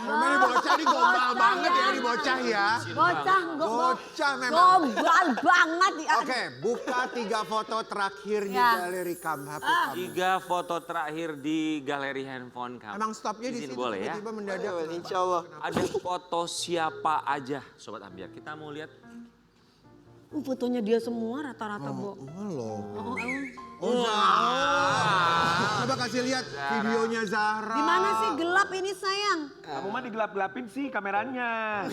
memang ini bocah ini gombal banget ya, ini bocah ya. Bocah memang.
Gombal banget.
Oke, buka 3 foto terakhir di
Ya.
galeri HP kamu.
3 foto terakhir di galeri handphone kamu.
Emang stopnya di
Sini
situ
boleh ya?
tiba-tiba mendadak.
Insya Allah.
Ada foto siapa aja, Sobat Ambiar. Kita mau lihat.
Fotonya dia semua rata-rata, Bu.
Halo.
Oh.
Coba kasih lihat videonya Zahra.
Di mana sih gelap ini sayang?
Kamu mah digelap-gelapin sih kameranya.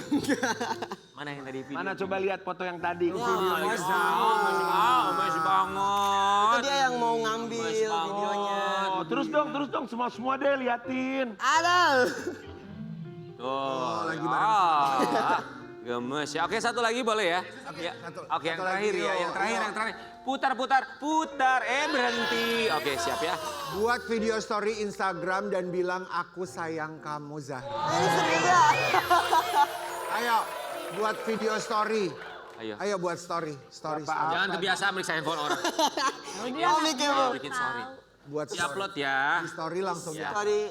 Mana yang tadi video?
Mana coba lihat foto yang tadi.
Masih banget.
Itu dia yang mau ngambil videonya.
Oh, terus dong, semua deh liatin.
Ada.
Tuh,
lagi
gemes ya. Oke, satu lagi boleh ya? Ya. Oke, yang
satu
terakhir
lagi,
ya,
yuk.
yang terakhir. Putar. Berhenti. Oke, siap ya.
Buat video story Instagram dan bilang aku sayang kamu Zahra.
Ini serius ya?
Ayo, buat video story.
Ayo.
Ayo buat story. Story.
Jangan kebiasaan meriksa handphone orang.
Oh, mikir, Bu.
Bikin story.
Buat story.
Di-upload ya.
Di story langsung ya.
Sorry.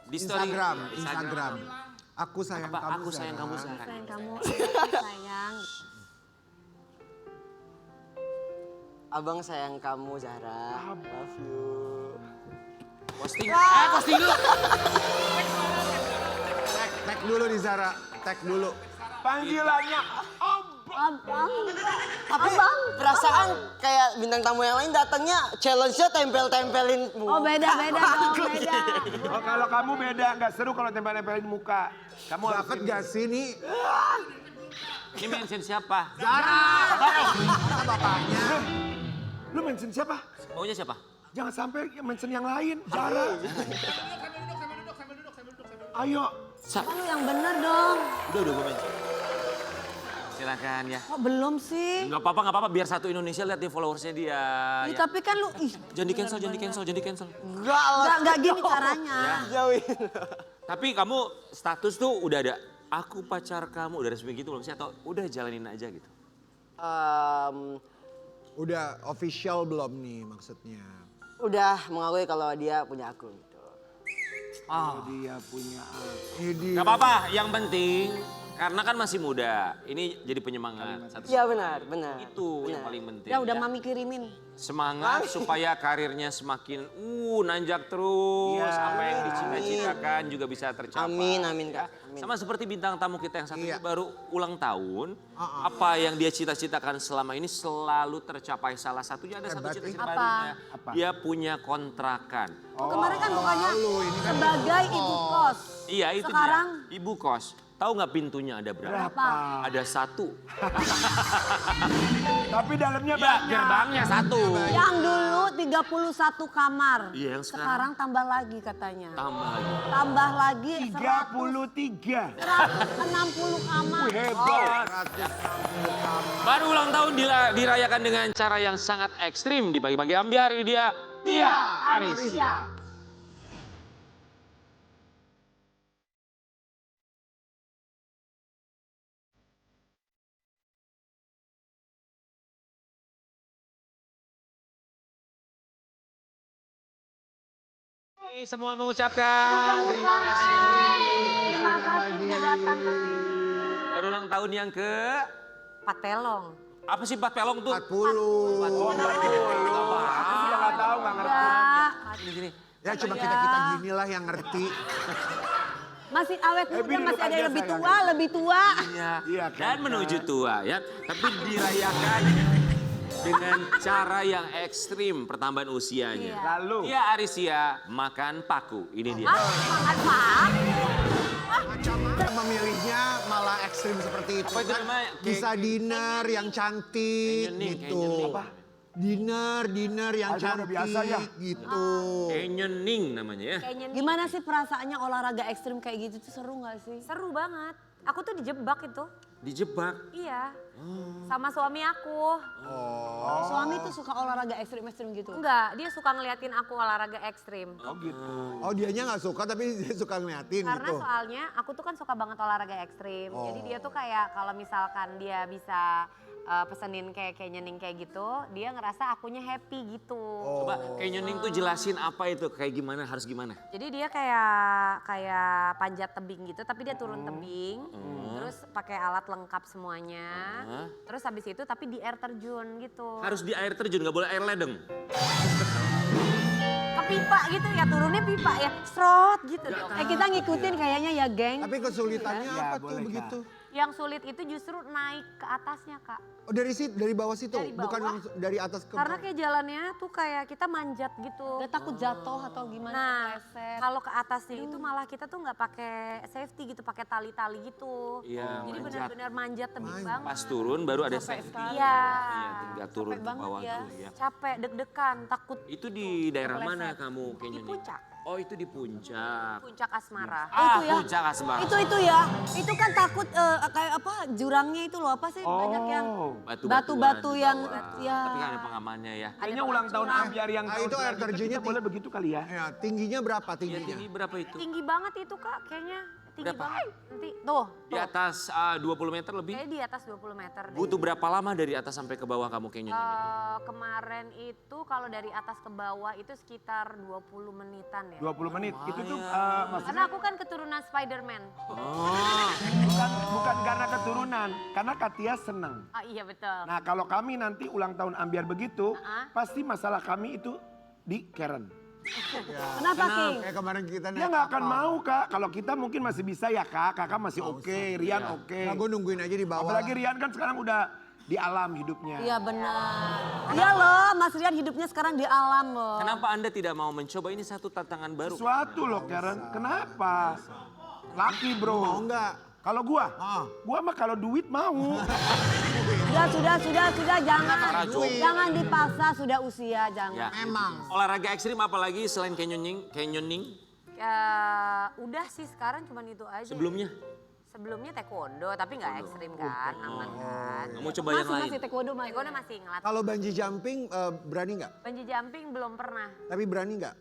Di story.
Instagram. Aku sayang
Apa?
kamu
Aku sayang
Zahra.
kamu, Zahra.
Sayang kamu, aku sayang.
Abang sayang kamu, Zahra. Love you.
Posting. Posting dulu.
Tag dulu di Zahra. Tag dulu.
Panggilannya
Abang.
Tapi perasaan kayak bintang tamu yang lain datangnya challenge-nya tempel-tempelin muka.
Oh beda dong, beda.
Oh, kalau kamu beda, nggak seru kalau tempel-tempelin muka. Kamu harus
Dapat gak sih nih?
Ini mention siapa?
Zahra. Masa bapaknya?
Lu mention siapa?
Maunya siapa?
Jangan sampai mention yang lain. Zara. Ayo.
Kan lu yang bener dong.
Udah gue mention. Silakan ya.
Kok belum sih?
Nggak apa-apa. Biar satu Indonesia lihat nih followersnya dia.
Ih,
Ya.
tapi kan lu,
Jangan di cancel.
Enggak gini caranya.
Jauhin.
Tapi kamu status tuh udah ada, aku pacar kamu, udah resmi gitu belum sih? Atau udah jalanin aja gitu?
Udah official belum nih maksudnya?
Udah mengakui kalau dia punya akun gitu.
Oh, dia punya
Ini
Gak apa-apa, yang penting Karena kan masih muda, ini jadi penyemangat.
Iya benar, benar.
Itu yang paling penting.
Ya udah mami kirimin.
Semangat supaya karirnya semakin nanjak terus. Apa yang dicita-citakan juga bisa tercapai.
Amin, amin Kak. Amin.
Sama seperti bintang tamu kita yang satu ini baru ulang tahun. Apa yang dia cita-citakan selama ini selalu tercapai. Salah satunya ada satu cita-cita barunya. Dia punya kontrakan.
Kemarin kan bukannya sebagai ibu kos.
Iya itu
Sekarang
dia, ibu kos. Tahu nggak pintunya ada berapa? Ada 1.
Tapi dalamnya
Ya,
banyak.
gerbangnya 1.
yang dulu 31 kamar.
Iya, yang
sekarang tambah lagi katanya.
Tambah lagi.
Tambah lagi
33.
160 kamar.
Hebat.
Baru ulang tahun dirayakan dengan cara yang sangat ekstrim di pagi-pagi ambiar. Ini dia Arisia. Semua mengucapkan terima kasih.
Terima kasih sudah datang.
Baru ulang tahun yang ke
Patelong.
apa sih 4 pelong tuh?
40.
Dia nggak tahu, nggak ngerti.
Gini.
Ya cuma kita-kita ginilah yang ngerti.
Masih awet muda,
duduk
masih ada
aja,
yang lebih
sayang.
tua, lebih tua.
Iya.
Iya kan?
Dan menuju tua ya. Tapi dirayakan dengan cara yang ekstrim pertambahan usianya.
Lalu.
Iya Arisia makan paku. Ini dia.
Makan apa?
Memilihnya malah ekstrim seperti itu.
Apa itu
kan.
namanya?
Bisa dinner yang cantik
Canyoning,
gitu.
canyoning. Apa?
Dinner yang
Aduh, udah
cantik
biasa ya.
gitu.
Canyoning namanya ya.
Gimana sih perasaannya olahraga ekstrim kayak gitu tuh seru gak sih?
Seru banget. Aku tuh dijebak itu.
Dijebak.
Iya. Sama suami aku.
Suami tuh suka olahraga ekstrim-ekstrim gitu?
Enggak, dia suka ngeliatin aku olahraga ekstrim.
Oh gitu.
Oh dianya nggak suka tapi dia suka ngeliatin
Karena
gitu.
soalnya aku tuh kan suka banget olahraga ekstrim. Jadi dia tuh kayak kalau misalkan dia bisa pesenin kayak canyoning kayak gitu, dia ngerasa akunya happy gitu.
Coba canyoning tuh jelasin apa itu, kayak gimana, harus gimana?
Jadi dia kayak panjat tebing gitu, tapi dia turun tebing, terus pakai alat lengkap semuanya. Terus habis itu tapi di air terjun gitu.
Harus di air terjun, nggak boleh air ledeng.
Ke pipa gitu ya, turunnya pipa ya, serot gitu dong.
Kita ngikutin kayaknya ya geng.
Tapi kesulitannya
Ya,
apa tuh
boleh,
begitu?
Yang sulit itu justru naik ke atasnya Kak.
Oh dari bawah situ,
Dari bawah.
bukan langsung dari atas ke
Karena
bawah.
kayak jalannya tuh kayak kita manjat gitu.
Gak takut jatuh atau gimana?
Nah,
kepleset?
kalau ke atasnya itu malah kita tuh nggak pakai safety gitu, pakai tali-tali gitu.
Iya,
Jadi
manjat.
benar-benar manjat tebing banget.
Pas turun baru ada
Capek
safety.
sekali.
Iya.
Iya, tinggal turun ke bawah
ya.
tuh ya.
Capek, deg-degan, takut
Itu di daerah mana kamu
di
canyoning?
puncak.
Oh itu di puncak.
Puncak Asmara.
itu ya.
Puncak Asmara.
Itu ya, itu kan takut kayak apa jurangnya itu loh apa sih banyak yang batu-batu
di
yang
bawah.
ya.
Tapi kan ada pengamannya ya.
Kayaknya ulang tahun Ambiar yang
Ah,
tahun
itu air
selanjutnya
terjunnya
kita boleh begitu kali ya.
Ya, tingginya berapa
Iya
tingginya?
tinggi berapa itu?
Tinggi banget itu Kak, kayaknya. Tinggi
Berapa?
banget. Nanti, tuh.
Di atas 20 meter lebih?
Kayaknya di atas 20 meter deh.
Butuh berapa lama dari atas sampai ke bawah kamu canyoning itu?
Kemarin itu kalau dari atas ke bawah itu sekitar 20 menitan ya.
20 menit. Itu tuh
Karena
maksudnya
aku kan keturunan Spider-Man.
Oh,
bukan karena keturunan, karena Katia senang.
Ah iya betul.
Nah kalau kami nanti ulang tahun Ambiar begitu, pasti masalah kami itu di Karen.
Kenapa King?
Kayak kemarin kita
Dia nggak akan mau Kak, kalau kita mungkin masih bisa ya Kak, Kakak masih oke, Rian oke.
Nah, gue nungguin aja di bawah.
Apalagi Rian kan sekarang udah di alam hidupnya.
Iya benar. Iya loh, Mas Rian hidupnya sekarang di alam loh.
kenapa Anda tidak mau mencoba, ini satu tantangan baru?
Sesuatu loh Karen, kenapa? Laki bro.
Mau enggak?
Kalau gua mah kalau duit mau.
Sudah, jangan.
Raju.
Jangan dipaksa, sudah usia, jangan.
Ya. Olahraga ekstrim apa lagi selain canyoning?
Udah sih sekarang cuman itu aja.
Sebelumnya?
Sebelumnya taekwondo tapi nggak ekstrim kan, aman kan.
Kamu coba yang lain?
Masih taekwondo masih.
Taekwondo masih ngelatih.
Kalau bungee jumping berani nggak?
Bungee jumping belum pernah.
Tapi berani nggak?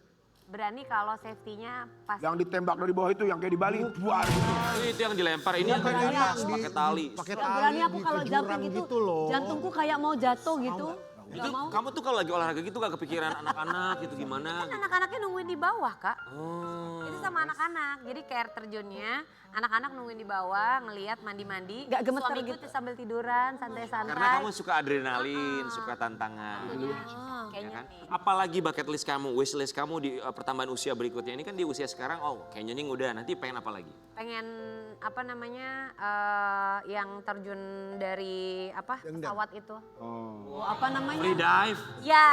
Berani kalau safety-nya pas.
Yang ditembak dari bawah itu yang kayak di Bali, buar gitu.
Itu yang dilempar, ini yang
Bukan
di
ini
atas
yang
pakai tali.
Pakai
Gak
tali
berani aku
di
kalau
ke
jumping
jurang
itu,
gitu loh.
jantungku kayak mau jatuh gitu.
Itu kamu tuh kalau lagi olahraga gitu gak kepikiran anak-anak gitu gimana?
Kan anak-anaknya nungguin di bawah Kak.
Oh.
Itu sama anak-anak. Jadi kayak air terjunnya, anak-anak nungguin di bawah, ngelihat mandi-mandi.
Nggak gemeter
Suamiku
gitu?
tuh sambil tiduran, santai-santai.
Karena kamu suka adrenalin, suka tantangan. Ya
Kayaknya
kan?
nih.
Apalagi bucket list kamu, wish list kamu di pertambahan usia berikutnya. Ini kan di usia sekarang, oh kayaknya nih udah, nanti pengen apa lagi?
Pengen apa namanya yang terjun dari pesawat itu.
Oh, apa namanya?
Free dive.
Ya.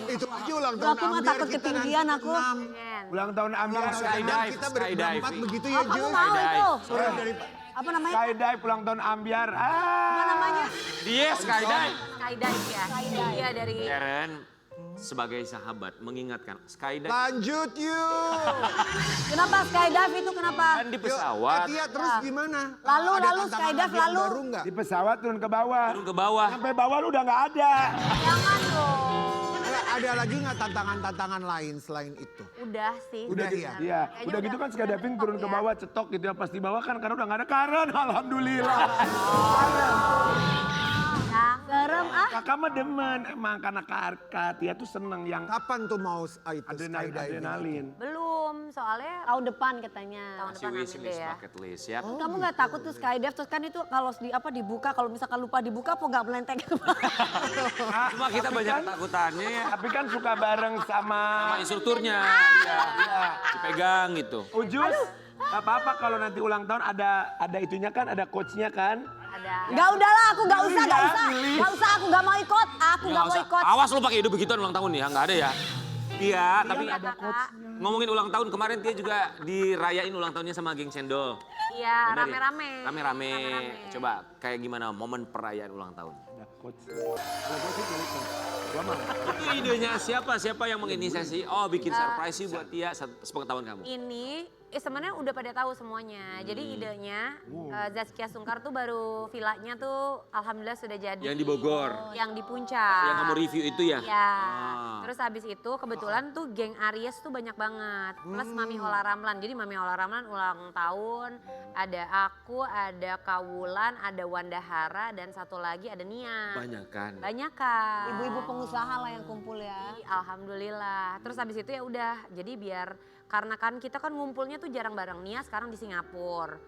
Itu aja ulang
Duh,
tahun
aku mah
Ambiar
takut
kita
ketinggian
nanti
aku.
6.
Pengen.
Ulang tahun Ambiar.
Skydive,
Kita
skydive.
berempat begitu ya,
Aku
Jus.
mau itu.
Orang dari
Apa namanya?
Skydive ulang tahun Ambiar.
Apa namanya?
Dia skydive.
Skydive ya. Iya dari
Karen, sebagai sahabat mengingatkan, skydive
lanjut yuk.
Kenapa skydive itu kenapa?
kan di pesawat,
Tia terus gimana?
Lalu,
Ada
lalu,
tantangan
skydive,
lagi yang
lalu.
baru nggak?
Di pesawat turun ke bawah.
turun ke bawah.
Sampai bawah lu udah nggak ada.
jangan dong.
Ada lagi nggak tantangan-tantangan lain selain itu?
Udah sih.
Udah ya?
Iya,
Kayaknya
udah gitu kan
udah
skydiving
mentok
turun ke
ya.
bawah cetok gitu ya. Pas di bawah kan karena udah nggak ada Karen. Alhamdulillah.
Serem ah.
Kakak mah demen emang karena kakak Tia tuh seneng yang
Kapan tuh mau itu
adrenalin.
skydiving?
adrenalin.
Belum, soalnya
Tahun depan katanya.
tahun
Masih
depan
wish
amin
list,
deh ya.
bucket list ya.
Kamu nggak takut tuh skydive terus kan itu kalau dibuka kalau misalkan lupa dibuka apa nggak melenteng?
Cuma kita banyak ketakutannya ya.
Tapi kan suka bareng sama
Sama instrukturnya, ya, dipegang gitu.
Ujus. Gak apa-apa kalau nanti ulang tahun ada itunya kan, ada coachnya kan.
Ada.
Nggak udahlah, aku nggak usah,
Pilih
nggak
ya,
usah,
pilih.
nggak usah, aku nggak mau ikut, aku
Ya,
nggak mau
usah.
ikut.
Awas lu pakai hidup begituan ulang tahun ya, nggak ada ya. Iya, tapi
Ada kakak.
ngomongin ulang tahun kemarin dia juga dirayain ulang tahunnya sama geng cendol.
Iya,
Bener ya?
rame-rame.
Rame-rame. Coba kayak gimana momen perayaan ulang tahun?
Ada coach. Kalau gue sih kalau itu. Gua mah.
Itu idenya siapa? Siapa yang menginisiasi? Oh bikin surprise sih buat Tia sepengetahuan kamu.
Ini sebenarnya udah pada tahu semuanya. Jadi idenya Zaskia Sungkar tuh baru villanya tuh alhamdulillah sudah jadi.
Yang di Bogor.
Yang di Puncak.
Yang kamu review itu ya?
Iya.
Ah.
Terus habis itu kebetulan tuh geng Aries tuh banyak banget. Plus Mami Hola Ramlan. Jadi Mami Hola Ramlan ulang tahun. Ada aku, ada Kawulan, ada Wanda Hara, dan satu lagi ada Nia.
Banyak kan?
Banyak kan.
Ibu-ibu pengusaha lah yang kumpul ya.
Alhamdulillah. Terus habis itu ya udah. Jadi biar karena kan kita kan ngumpulnya tuh jarang bareng. Nia sekarang di Singapura.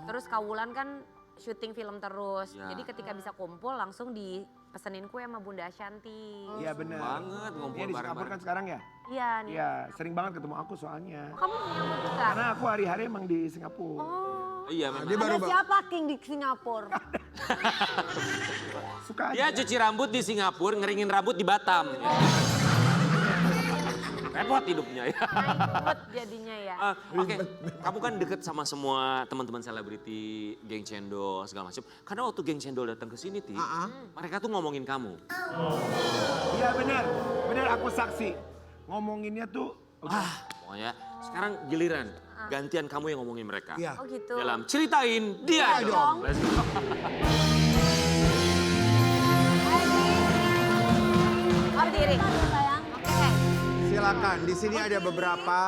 Terus Kawulan kan syuting film terus.
Ya.
Jadi ketika bisa kumpul langsung dipesenin kue sama Bunda Ashanti.
Iya benar.
Banget ngumpul
Iya di Singapura kan
bareng-bareng.
sekarang ya?
Iya nih.
Iya, sering banget ketemu aku soalnya.
Kamu nyambut juga?
Karena aku hari-hari emang di Singapura.
Oh.
Iya memang.
Dia baru
Ada siapa King di Singapura?
Suka aja.
Dia cuci rambut di Singapura, ngeringin rambut di Batam. Repot hidupnya ya.
Naik jadinya ya.
Oke, kamu kan deket sama semua teman-teman selebriti, geng cendol segala macam. Karena waktu geng cendol datang ke sini, Ti, mereka tuh ngomongin kamu.
Iya benar. Benar aku saksi. Ngomonginnya tuh
Pokoknya sekarang giliran gantian kamu yang ngomongin mereka.
Iya.
Oh gitu.
Dalam ceritain dia
Iya
dong.
dong.
Let's go.
Berdiri.
Sayang.
Oke.
Silakan, di sini ada beberapa.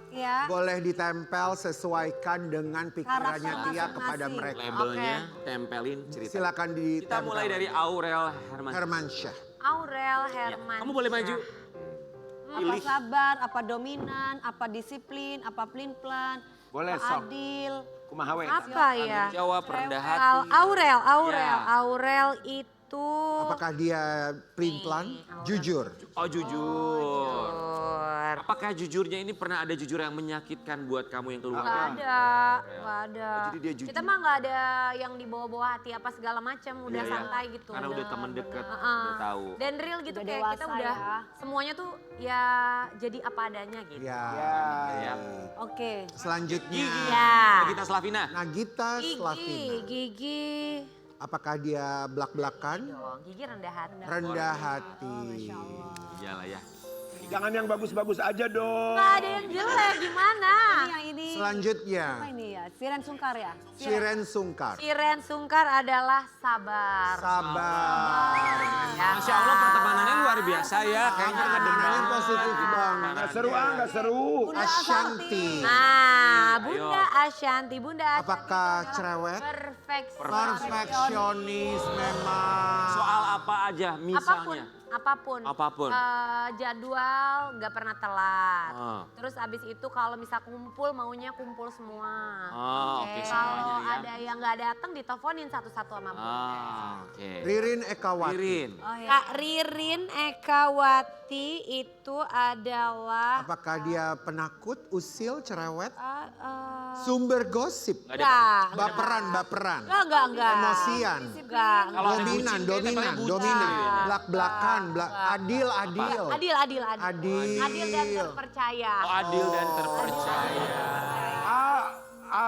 Ya.
Boleh ditempel sesuaikan dengan pikirannya
Karakter
Tia kepada
masing-masing.
mereka.
Labelnya tempelin cerita.
Silakan ditempel.
Kita mulai dari Aurel Herman.
Hermansyah.
Aurel Herman.
Kamu boleh maju.
Apa sabar, apa dominan, apa disiplin, apa pelin-pelan,
Boleh,
apa
sok.
adil.
kumaha we.
Apa ya?
Jawab rendah hati.
Aurel, Aurel.
Ya.
Aurel itu.
Apakah dia pelin-pelan? Jujur.
Oh jujur. Apakah jujurnya ini pernah ada jujur yang menyakitkan buat kamu yang keluar?
Nggak ada, nggak ada.
Oh, jadi dia jujur.
Kita mah nggak ada yang dibawa-bawa hati apa segala macam, udah
Iya, iya.
santai gitu.
Karena udah teman dekat,
Heeh.
udah tahu.
Dan real gitu
Udah
kayak kita
dewasa
udah
ya.
semuanya tuh ya jadi apa adanya gitu.
Ya.
Ya.
Oke.
Selanjutnya
Ya.
Nagita Slavina.
Nagita
Gigi,
Slavina.
Gigi.
Apakah dia belak-belakan?
Dong, Gigi rendah hati.
Rendah hati.
Iyalah ya.
Jangan yang bagus-bagus aja dong.
Nggak ada yang jelek gimana?
Ini yang ini.
Selanjutnya,
Apa ini ya? Siren Sungkar ya?
Siren Sungkar.
Siren Sungkar adalah sabar.
Sabar.
Ya
Masya Allah
kan?
pertemanannya luar biasa ya. Kayaknya ngedem
Pertemanannya
banget.
positif banget.
Nggak seru ah, nggak seru.
Ashanti.
Nah, Bunda Ashanti, Bunda Ashanti.
Apakah
itu adalah
cerewet?
Perfeksionis.
Perfeksionis memang.
Soal apa aja misalnya?
apapun.
Apapun.
Jadwal nggak pernah telat.
Ah.
Terus abis itu kalau misal kumpul maunya kumpul semua.
Oke,
Kalau
semuanya ya.
ada yang nggak datang diteleponin satu-satu sama Bunda.
Oke.
Ririn Ekawati.
Ririn.
Kak Ririn Ekawati itu adalah
Apakah dia penakut, usil, cerewet?
eh,
Sumber gosip.
enggak.
Baperan.
Enggak.
Emosian.
Enggak.
Kalau ada
Dominan,
bucin, kayak temanya bucin.
Belak-belakan, adil.
Adil. Adil dan terpercaya.
Oh, adil dan terpercaya.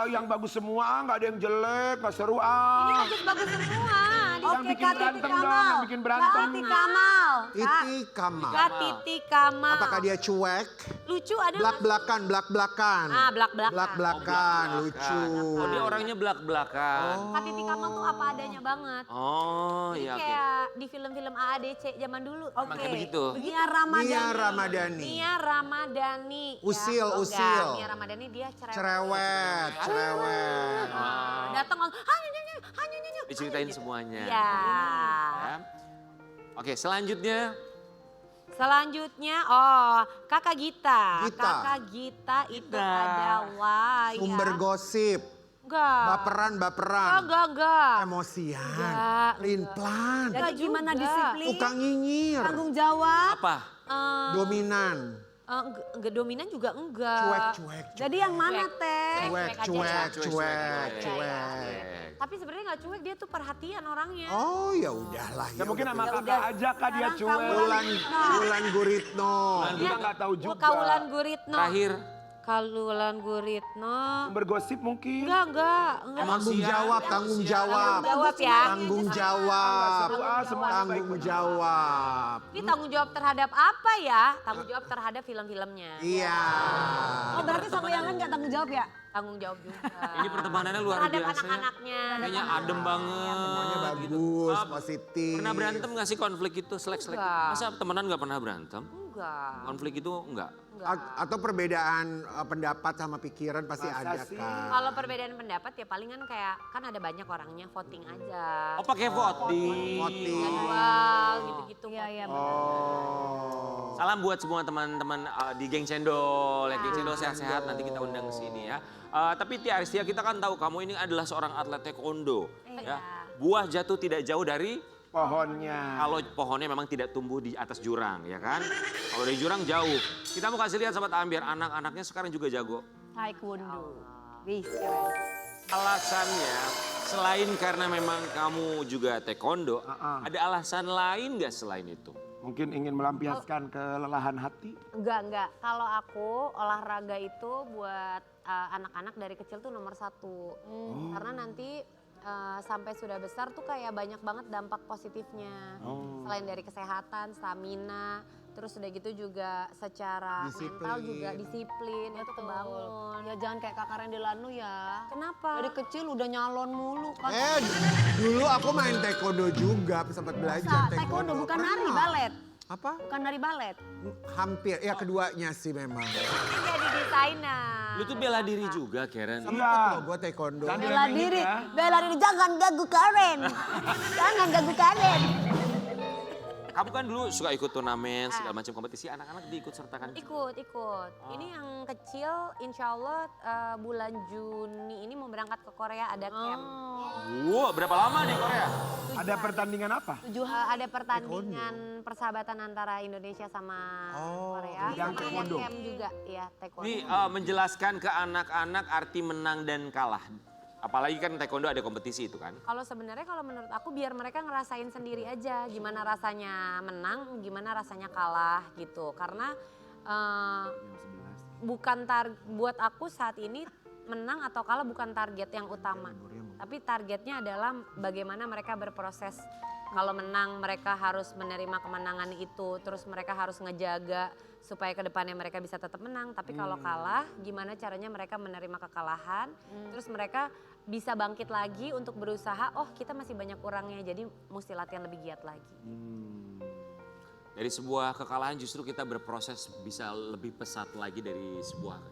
Yang bagus semua, nggak ada yang jelek, nggak seru
Ini bagus-bagus semua.
Yang bikin berantem dong, yang bikin berantem.
Kak Titi Kamal.
Titi Kamal.
Kak Titi Kamal.
Apakah dia cuek?
Lucu ada
Belak-belakan.
belak-belakan.
Belak-belakan, lucu.
Oh, dia orangnya belak-belakan.
Kak Titi Kamal tuh apa adanya banget.
Oh,
Jadi
iya oke.
kayak di film-film AADC zaman dulu.
Emang kayak begitu?
Nia Ramadhani.
Nia Ramadhani.
Ya,
Usil.
enggak. Nia Ramadhani dia cerewet.
Cerewet.
Datang hanya.
Diceritain semuanya.
Iya.
Ya. Oke, selanjutnya.
Selanjutnya, Kakak Gita. Kakak Gita itu adalah
Sumber gosip.
Enggak.
Baperan.
Enggak.
Emosian.
Enggak.
Lin-plan.
Jadi gimana disiplin?
Tukang nyinyir.
Tanggung jawab.
Apa?
Dominan.
Enggak dominan juga enggak.
Cuek.
Jadi yang mana teh?
Cuek.
Tapi sebenarnya nggak cuek, dia tuh perhatian orangnya.
Oh ya udahlah.
Ya mungkin sama kakak aja kak dia cuek.
Wulan Guritno.
Kita nggak tahu juga.
Kaulan Guritno.
Terakhir.
Kaulan Guritno.
Bergosip mungkin.
Enggak.
Tanggung jawab.
Tanggung jawab ya.
Tanggung jawab.
Semua
Tanggung jawab.
Ini tanggung jawab terhadap apa ya? Tanggung jawab terhadap film-filmnya.
Iya.
Oh berarti sama yang lain gak tanggung jawab ya?
Tanggung jawab juga.
Ini pertemanannya luar
Terhadap
biasa.
anak-anaknya.
Kayaknya adem banget.
Semuanya
gitu.
bagus, positif.
Pernah berantem gak sih konflik itu? Selek-selek.
Enggak.
Masa temenan gak pernah berantem?
Enggak.
Konflik itu enggak?
Atau perbedaan pendapat sama pikiran pasti
Masa
ada
sih?
kan.
Kalau perbedaan pendapat ya palingan kayak kan ada banyak orangnya voting aja.
Oh, pakai voting.
Jadwal gitu-gitu.
Iya.
Oh.
Salam buat semua teman-teman di Geng Cendol. Ya, Geng Cendol sehat-sehat, nanti kita undang ke sini ya. Tapi Tia Aristia, kita kan tahu kamu ini adalah seorang atlet taekwondo. Ya. Buah jatuh tidak jauh dari
Pohonnya.
kalau pohonnya memang tidak tumbuh di atas jurang, ya kan? Kalau dari jurang jauh. Kita mau kasih lihat Sobat Ambiar, anak-anaknya sekarang juga jago.
Taekwondo. Wih keren.
Alasannya, selain karena memang kamu juga taekwondo, ada alasan lain nggak selain itu?
Mungkin ingin melampiaskan kelelahan hati.
Enggak. Kalau aku olahraga itu buat anak-anak dari kecil tuh nomor 1. Karena nanti sampai sudah besar tuh kayak banyak banget dampak positifnya. Selain dari kesehatan, stamina, terus udah gitu juga secara mental juga disiplin itu kebangun.
Ya jangan kayak Kak Karen Delano ya.
Kenapa?
Dari kecil udah nyalon mulu kan.
Dulu aku main taekwondo juga, sempat belajar
Taekwondo bukan
Pernah.
nari balet.
Apa?
Bukan nari balet.
Hampir, ya keduanya sih memang.
Jadi desainer.
Lu tuh bela diri juga, Karen.
Iya. Gue taekwondo.
Bela diri. Jangan ganggu Karen. Jangan ganggu Karen.
Kamu kan dulu suka ikut turnamen, segala macam kompetisi, anak-anak diikut sertakan.
Ikut. Ini yang kecil insya Allah bulan Juni ini mau berangkat ke Korea ada camp.
Wow, berapa lama di Korea?
Ada pertandingan apa?
Ada pertandingan persahabatan antara Indonesia sama Korea.
bidang
Sama
taekwondo.
camp juga ya taekwondo.
Ini menjelaskan ke anak-anak arti menang dan kalah. Apalagi kan taekwondo ada kompetisi itu kan.
Kalau sebenarnya kalau menurut aku biar mereka ngerasain sendiri aja gimana rasanya menang, gimana rasanya kalah gitu. Karena bukan buat aku saat ini menang atau kalah bukan target yang utama. Tapi targetnya adalah bagaimana mereka berproses. Kalau menang mereka harus menerima kemenangan itu, terus mereka harus ngejaga supaya ke depannya mereka bisa tetap menang. Tapi kalau kalah, gimana caranya mereka menerima kekalahan, terus mereka bisa bangkit lagi untuk berusaha, oh kita masih banyak kurangnya, jadi mesti latihan lebih giat lagi.
Dari sebuah kekalahan justru kita berproses bisa lebih pesat lagi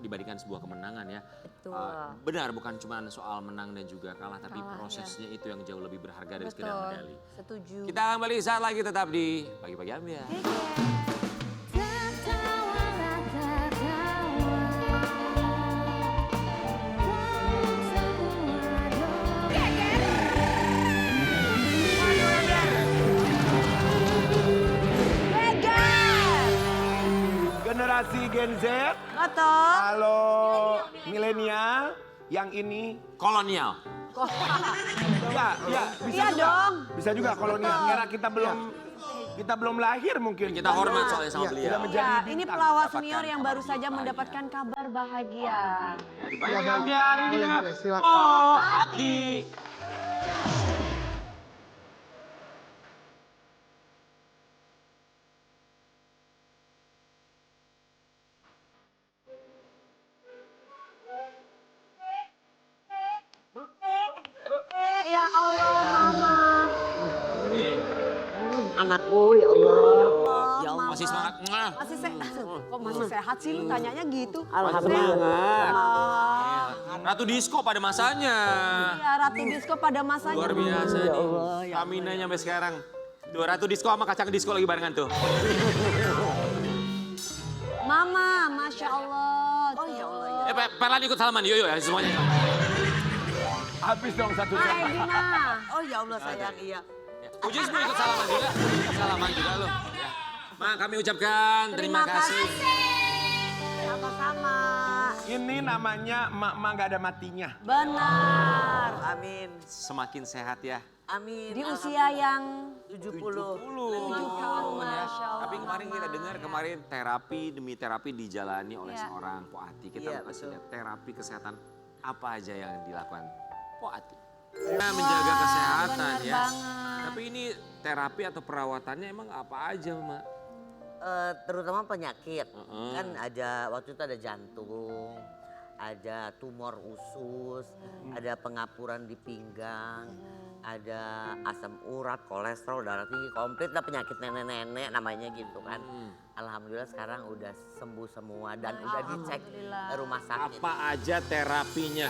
dibandingkan sebuah kemenangan ya.
Betul.
Benar, bukan cuma soal menang dan juga kalah, tapi
Kalah,
prosesnya itu yang jauh lebih berharga dari sekedar
Betul,
medali.
setuju.
Kita kembali saat lagi tetap di Pagi-Pagi Ambiar.
Generasi Gen Z,
Betul.
kalau milenial, yang ini
Kolonial.
ya bisa
Iya
juga.
dong.
Bisa juga kolonial. Karena kita belum lahir mungkin.
Kita hormat soalnya sama beliau.
Sudah menjadi
Ya, ini
bintang.
pelawak senior yang baru saja mendapatkan kabar bahagia.
Pagi-pagi Ambiar ini ya.
Silakan.
Oh, hati.
Ya Allah, Mama. Anakku, ya Allah. Ya Allah.
Masih semangat.
Masih sehat. Kok masih sehat sih lu tanyanya gitu?
Alhamdulillah.
Ratu Disco pada masanya.
Iya, Ratu Disco pada masanya.
Luar biasa nih. Aminanya sampai sekarang. Tuh Ratu Disco sama Kacang Disco lagi barengan tuh.
Mama, Masya Allah. Oh ya Allah.
Perlan ikut salaman, yuk ya semuanya.
Habis dong satu
Hai,
jam.
Bima.
Oh ya Allah sayang, iya.
Ujus mau ikut salaman juga. Salaman juga lo. Ya. Ma, kami ucapkan terima kasih.
Sama-sama.
Ini namanya emak-emak gak ada matinya.
Benar.
Amin.
Semakin sehat ya.
Amin.
Di usia yang
70.
70, Masya Allah.
Tapi kemarin kita dengar terapi demi terapi dijalani oleh
Iya.
seorang Poati. Kita
Iya,
kasih
betul.
lihat terapi kesehatan apa aja yang dilakukan Poati. Nah, menjaga kesehatan
benar
ya.
banget.
Tapi ini terapi atau perawatannya emang apa aja, Mak?
Terutama penyakit.
Heeh.
Kan ada waktu itu ada jantung, ada tumor usus, ada pengapuran di pinggang, ada asam urat, kolesterol, darah tinggi, komplit lah penyakit nenek-nenek namanya gitu kan. Alhamdulillah sekarang udah sembuh semua dan udah dicek rumah sakit.
Apa aja terapinya?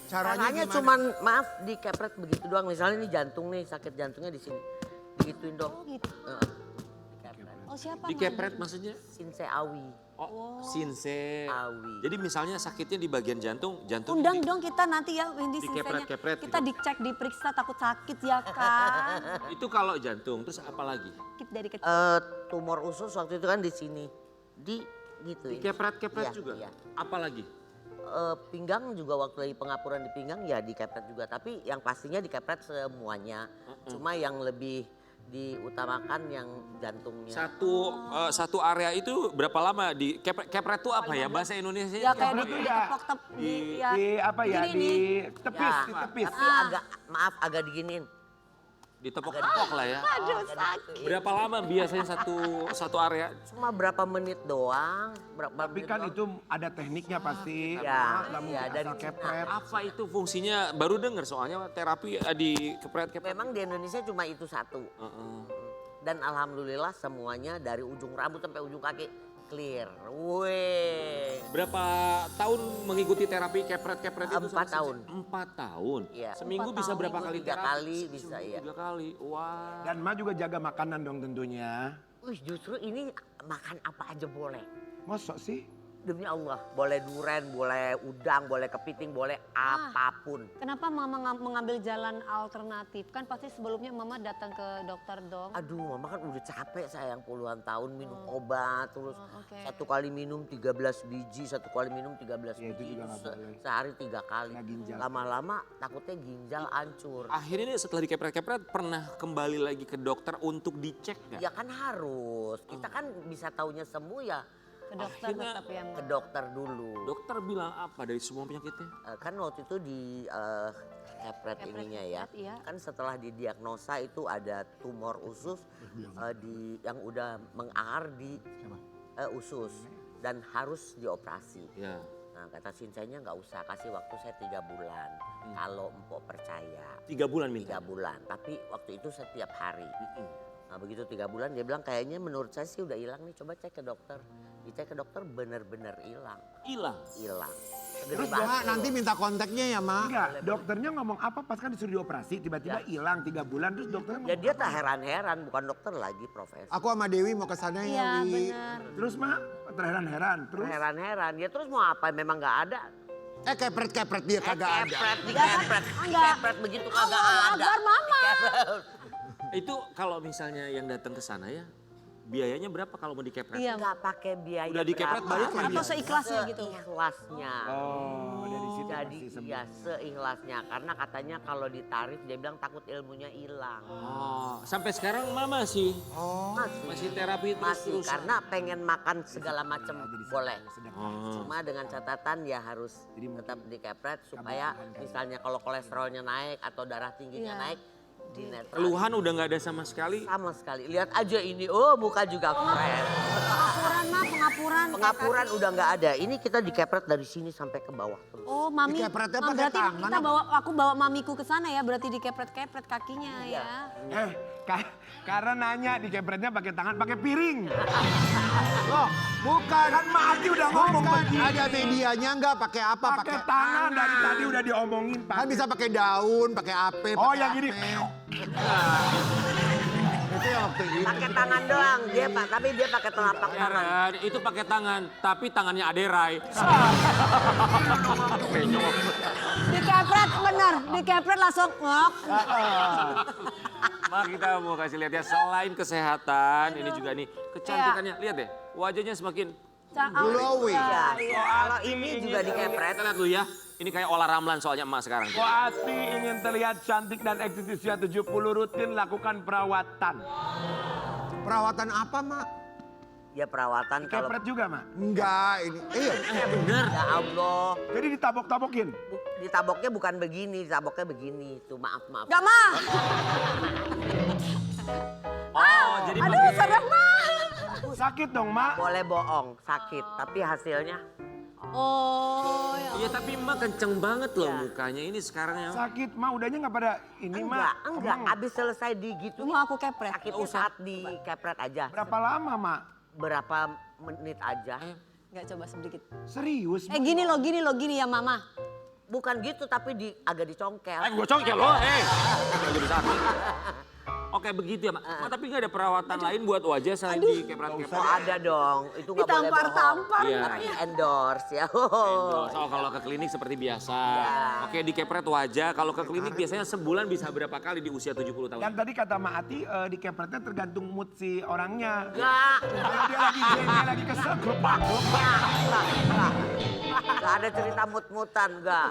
Caranya cuman maaf dikepret begitu doang. Misalnya ini jantung nih, sakit jantungnya di sini. Digituin dong.
Oh gitu. Oh siapa?
Dikepret maksudnya?
Sinse awi.
Oh, sinse.
Awi.
Jadi misalnya sakitnya di bagian jantung,
Undang dong kita nanti ya ini
Dikepret-kepret
kita
gitu.
dicek, diperiksa, takut sakit ya kan.
Itu kalau jantung, terus apa lagi?
Sakit dari kecil.
Tumor usus waktu itu kan di sini. Gitu.
Dikepret-kepret
Iya,
juga?
iya.
Apa lagi?
Pinggang juga waktu lagi pengapuran di pinggang ya dikepret juga. Tapi yang pastinya dikepret semuanya. Cuma yang lebih diutamakan yang jantungnya.
Satu area itu berapa lama di kepret itu apa ya bahasa Indonesia?
Ya kayak
Kepret
ditepok-tep ya.
Di apa ya?
Gini
Di
nih.
tepis,
Ya,
di tepis.
Tapi agak diginiin.
Ditepok-tepok lah ya.
Aduh sakit.
Berapa lama biasanya satu area?
Cuma berapa menit doang.
Tapi kan itu ada tekniknya pasti.
Ya,
Nggak mungkin
ya,
asal
dari
kepret.
Apa itu fungsinya? Baru dengar soalnya terapi di kepret-kepret.
Memang di Indonesia cuma itu satu. Dan alhamdulillah semuanya dari ujung rambut sampai ujung kaki clear. Weh.
Berapa tahun mengikuti terapi kepret-kepret itu?
4 tahun.
4 tahun?
Iya.
Seminggu bisa berapa kali
3
terapi?
kali bisa ya.
3 kali, wah.
Dan Ma juga jaga makanan dong tentunya.
Wih justru ini makan apa aja boleh.
Masa sih?
Demi Allah, boleh duren, boleh udang, boleh kepiting, boleh apapun.
Kenapa Mama mengambil jalan alternatif? Kan pasti sebelumnya Mama datang ke dokter dong.
Aduh, Mama kan udah capek sayang puluhan tahun minum obat terus
oke.
satu kali minum 13 biji, satu kali minum 13
Ya, itu
biji.
juga nggak
Se-
boleh.
Sehari 3 kali.
Kena ginjal.
Lama-lama takutnya ginjal hancur.
Akhirnya setelah dikepret-kepret pernah kembali lagi ke dokter untuk dicek nggak?
Ya kan harus. Kita kan bisa taunya sembuh ya
Ke dokter
Akhirnya
tetap ya.
ke dokter dulu.
Dokter bilang apa dari semua penyakitnya?
Kan waktu itu di kepret ininya ya.
iya.
Kan setelah didiagnosa itu ada tumor usus yang udah mengar di usus dan harus dioperasi.
Ya.
Nah kata sinsainya nggak usah, kasih waktu saya 3 bulan. Kalau empok percaya.
3 bulan minta?
3 bulan, tapi waktu itu setiap hari. Nah begitu 3 bulan dia bilang kayaknya menurut saya sih udah hilang nih, coba cek ke dokter. Dicek ke dokter bener-bener hilang.
Hilang?
Hilang.
Terus Mak nanti minta kontaknya ya Mak.
Enggak, dokternya ngomong apa pas kan disuruh dioperasi tiba-tiba hilang 3 bulan terus dokternya
Ya
ngomong
dia
apa?
tak heran-heran, bukan dokter lagi profesor.
Aku sama Dewi mau ke sana
Iya
ya Wi.
benar.
Terus Mak terheran-heran terus
Heran-heran, ya terus mau apa memang nggak ada.
Kepret-kepret dia kagak ada.
Dikepret begitu kagak ada.
Akbar mama.
Itu kalau misalnya yang datang ke sana ya, biayanya berapa kalau mau dikepret?
Iya.
Nggak pakai biaya
Udah dikepret
berapa.
bayar kan
Atau
dia?
seikhlasnya gitu.
Seikhlasnya.
Oh, dari situ
Jadi
pasti sembuh.
ya seikhlasnya karena katanya kalau ditarif dia bilang takut ilmunya hilang.
Oh, sampai sekarang Mama sih masih terapi
Masih
terus.
karena pengen makan segala macam boleh.
Oh.
Cuma dengan catatan ya harus tetap dikepret supaya misalnya kalau kolesterolnya naik atau darah tingginya naik dinetral.
Keluhan udah nggak ada sama sekali.
Sama sekali. Lihat aja ini, oh muka juga keren.
Pengapuran mah, pengapuran.
Pengapuran udah nggak ada. Ini kita dikepret dari sini sampai ke bawah terus.
Oh mami,
Dikepretnya
Mam,
pakai
berarti
tangan
kita aku bawa mamiku ke sana ya, berarti dikepret-kepret kakinya ya.
Karena nanya dikepretnya pakai tangan pakai piring.
Loh, bukan.
Kan Mati udah ngomong
Bukan,
begini.
ada medianya enggak pakai apa?
Pakai tangan dari tadi udah diomongin
Kan bisa pakai daun, pakai ape,
Oh
pakai
yang gini.
Itu yang waktu ini.
Pakai tangan doang dia Pak, tapi dia pakai telapak tangan.
Heran, itu pakai tangan, tapi tangannya Aderai.
Dikepret bener, dikepret langsung ngok.
Ma kita mau kasih lihat ya, selain kesehatan, ini juga nih kecantikannya. Lihat deh, wajahnya semakin
Glowing.
Ya, kalau ini juga dikepret.
Kita lihat dulu ya, ini kayak olah ramlan soalnya emak sekarang.
Ko Ati ingin terlihat cantik dan eksis usia 70 rutin lakukan perawatan.
Perawatan apa, Mak?
Ya perawatan kalau
Kepret juga, Mak?
Enggak, ini. Iya.
Bener.
ya Allah.
Jadi ditabok-tabokin?
Ditaboknya bukan begini, ditaboknya begini. Tuh maaf.
Gak mah.
Oh, jadi
Aduh
pakai
serem mah.
Sakit dong, Mak?
Boleh bohong, sakit. Tapi hasilnya
Oh ya.
Iya tapi emak kenceng banget loh mukanya ini sekarang ya.
Sakit, Mak. Udahnya nggak pada ini, Mak.
enggak.
Emang
Abis selesai digituin.
Mau aku kepret.
Sakitnya saat dikepret aja.
berapa lama, Mak?
Berapa menit aja.
Gak coba sedikit.
Serius?
Gini ya mama.
Bukan gitu tapi agak dicongkel.
Gue congkel loh, jadi sakit. Oke begitu ya, Mak. Mak, tapi nggak ada perawatan lain buat wajah selain di kepret-kepret?
Oh ada dong, itu nggak boleh bohong.
Ditampar-tampar.
Iya.
Endorse ya.
Oh kalau ke klinik seperti biasa. Oke di kepret wajah, kalau ke klinik biasanya sebulan bisa berapa kali di usia 70 tahun?
Yang tadi kata Mak Ati, dikepretnya tergantung mood si orangnya.
Enggak.
Kalau dia lagi dia lagi kesel, gelopak.
Enggak ada cerita mut-mutan, enggak.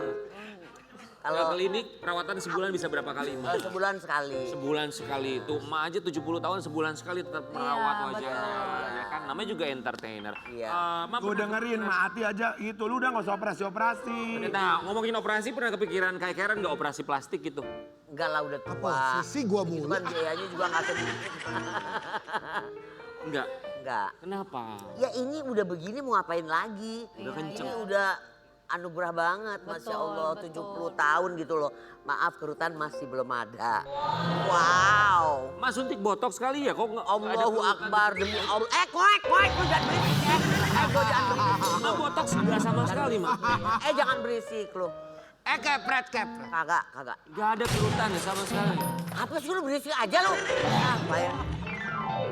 Ke klinik perawatan sebulan bisa berapa kali, Mak?
Sebulan sekali.
Sebulan sekali. Tuh emak aja 70 tahun sebulan sekali tetap merawat wajahnya. Ya kan namanya juga entertainer.
Iya.
Mak,
Gue dengerin Mak Ati aja, itu lu udah gak usah operasi-operasi.
nah ngomongin operasi pernah kepikiran kayak nggak operasi plastik gitu?
Enggak lah udah tua.
Apa sih gua
Itu
mulu?
kan biayanya juga nggak sedikit.
Enggak.
Enggak.
Kenapa?
Ya ini udah begini mau ngapain lagi?
Udah kenceng.
Ini udah anugerah banget, Masya Allah, 70 tahun gitu loh. Maaf kerutan masih belum ada. Wow.
Mas suntik botox kali ya? Kok nggak ada
Allahu
keluhan?
Akbar demi Allah. Koek, lu jangan berisik. Gue jangan berisik.
Nah, botox nggak sama sekali, Mak.
Jangan berisik lu.
Kepret.
Kagak.
Nggak ada kerutan ya sama sekali.
Apa sih lu berisik aja lu? Apa ya?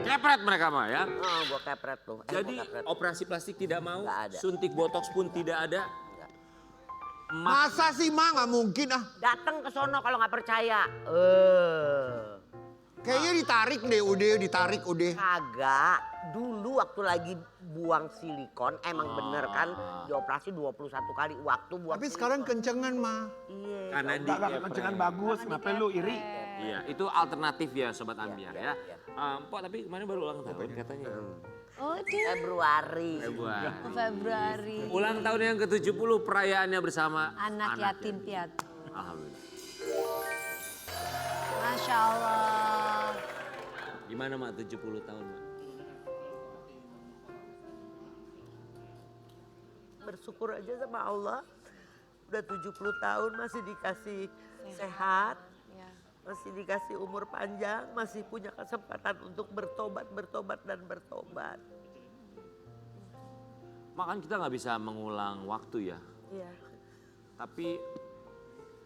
Kepret mereka mah ya.
Oh, gua kepret tuh.
Jadi
gua kepret.
operasi plastik tidak mau,
Nggak ada.
suntik botox pun tidak ada.
Masa sih, Mak? Nggak mungkin ah.
Datang ke sono kalau nggak percaya.
Kayaknya ditarik deh, ditarik udah.
Kagak. Dulu waktu lagi buang silikon emang bener kan dioperasi 21 kali waktu buang
Tapi
silikon.
sekarang kencengan, Mak.
Iya.
Karena di
Enggak, kencengan bagus, kenapa lu iri?
Iya, itu alternatif ya Sobat Ambiar ya. Mpok tapi kemarin baru ulang tahun katanya.
Oh
Februari.
Februari.
Ulang tahun yang ke-70 perayaannya bersama
Anak yatim piatu.
Alhamdulillah.
Masya Allah.
Gimana Mak 70 tahun, Mak?
Bersyukur aja sama Allah. Udah 70 tahun masih dikasih sehat. masih dikasih umur panjang, masih punya kesempatan untuk bertobat dan bertobat.
Makan kita nggak bisa mengulang waktu ya.
Iya.
Tapi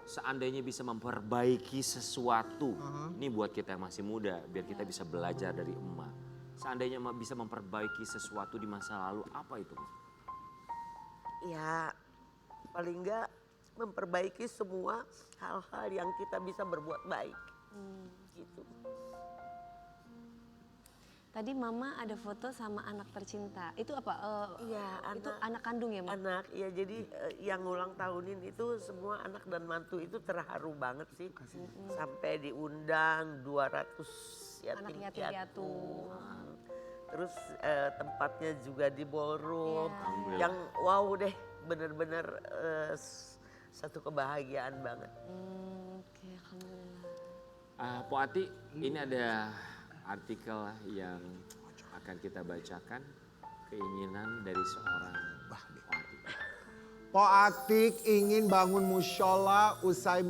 seandainya bisa memperbaiki sesuatu, ini buat kita yang masih muda, biar kita bisa belajar dari emak. Seandainya bisa memperbaiki sesuatu di masa lalu, apa itu?
Ya paling enggak memperbaiki semua hal-hal yang kita bisa berbuat baik. Gitu.
Tadi Mama ada foto sama anak tercinta. Itu apa?
Iya,
itu anak kandung ya, Ma?
Anak, ya jadi yang ulang tahunin itu semua anak dan mantu itu terharu banget sih. Sampai diundang 200 yatim piatu. Terus tempatnya juga di ballroom. Yang wow deh, bener-bener satu kebahagiaan banget.
Oke, alhamdulillah.
Po Ati, ini ada artikel yang akan kita bacakan, keinginan dari seorang Po Ati.
Po Atik ingin bangun musyola usai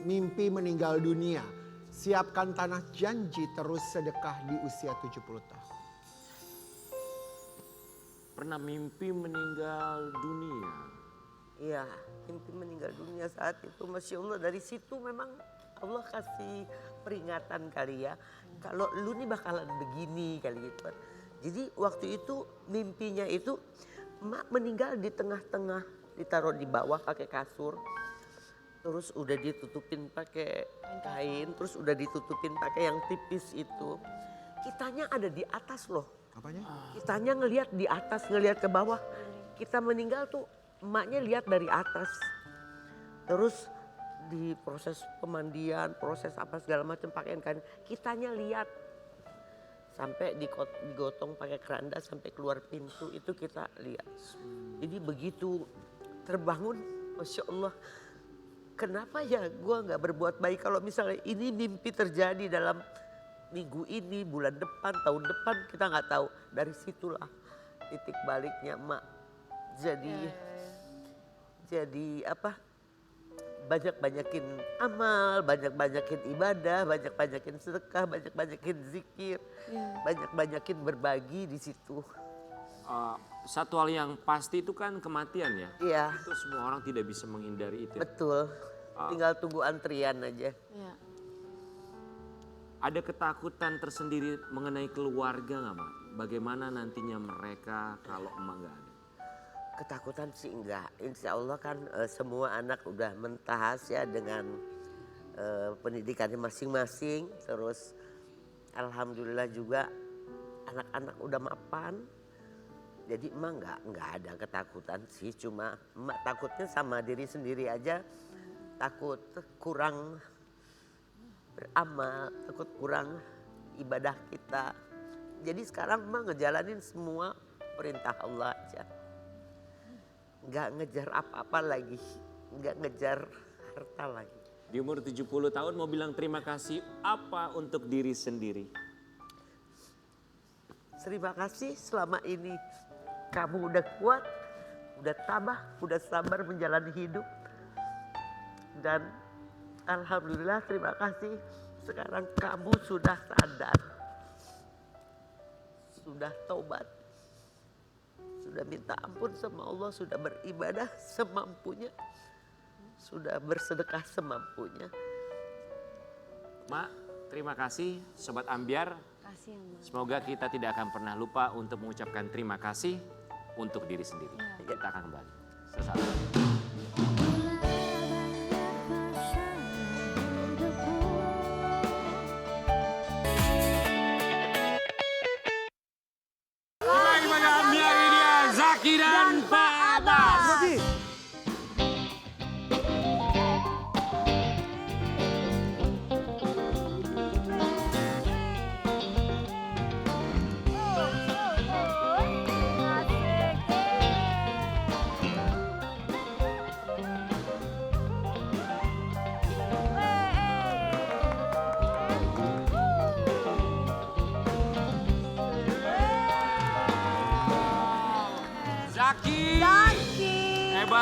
mimpi meninggal dunia. Siapkan tanah janji terus sedekah di usia 70 tahun.
Pernah mimpi meninggal dunia?
Iya, mimpi meninggal dunia saat itu. Masya Allah, dari situ memang Allah kasih peringatan kali ya. Kalau lu nih bakalan begini kali gitu. Jadi waktu itu mimpinya itu emak meninggal di tengah-tengah, ditaruh di bawah pakai kasur. Terus udah ditutupin pakai kain, terus udah ditutupin pakai yang tipis itu. Kitanya ada di atas loh.
Apanya?
Kitanya ngelihat di atas, ngelihat ke bawah. Kita meninggal tuh emaknya lihat dari atas. Terus di proses pemandian, proses apa segala macam pakaian kain, kitanya lihat. Sampai digotong pakai keranda sampai keluar pintu itu kita lihat. Jadi begitu terbangun, Masya Allah. Kenapa ya gue gak berbuat baik kalau misalnya ini mimpi terjadi dalam minggu ini, bulan depan, tahun depan, kita nggak tahu. Dari situlah titik baliknya emak. Jadi apa? Banyak-banyakin amal, banyak-banyakin ibadah, banyak-banyakin sedekah, banyak-banyakin zikir, banyak-banyakin berbagi di situ.
Satu hal yang pasti itu kan kematian ya.
Iya.
Itu semua orang tidak bisa menghindari itu.
Betul. Tinggal tunggu antrian aja.
Iya.
Ada ketakutan tersendiri mengenai keluarga nggak, Mak? Bagaimana nantinya mereka kalau emak nggak ada?
Ketakutan sih enggak. Insya Allah kan semua anak udah mentahas ya dengan pendidikannya masing-masing. Terus alhamdulillah juga anak-anak udah mapan. Jadi emak nggak ada ketakutan sih. Cuma emak takutnya sama diri sendiri aja. Takut kurang beramal, takut kurang ibadah kita. Jadi sekarang emak ngejalanin semua perintah Allah aja. Nggak ngejar apa-apa lagi, nggak ngejar harta lagi.
Di umur 70 tahun mau bilang terima kasih apa untuk diri sendiri?
Terima kasih selama ini kamu udah kuat, udah tabah, udah sabar menjalani hidup. Dan alhamdulillah terima kasih sekarang kamu sudah sadar. Sudah taubat. Sudah minta ampun sama Allah, sudah beribadah semampunya. Sudah bersedekah semampunya.
Mak, terima kasih Sobat Ambiar.
Kasih, Ma.
Semoga kita tidak akan pernah lupa untuk mengucapkan terima kasih untuk diri sendiri. Kita akan kembali sesaat lagi. Zaki dan Pak Abbas.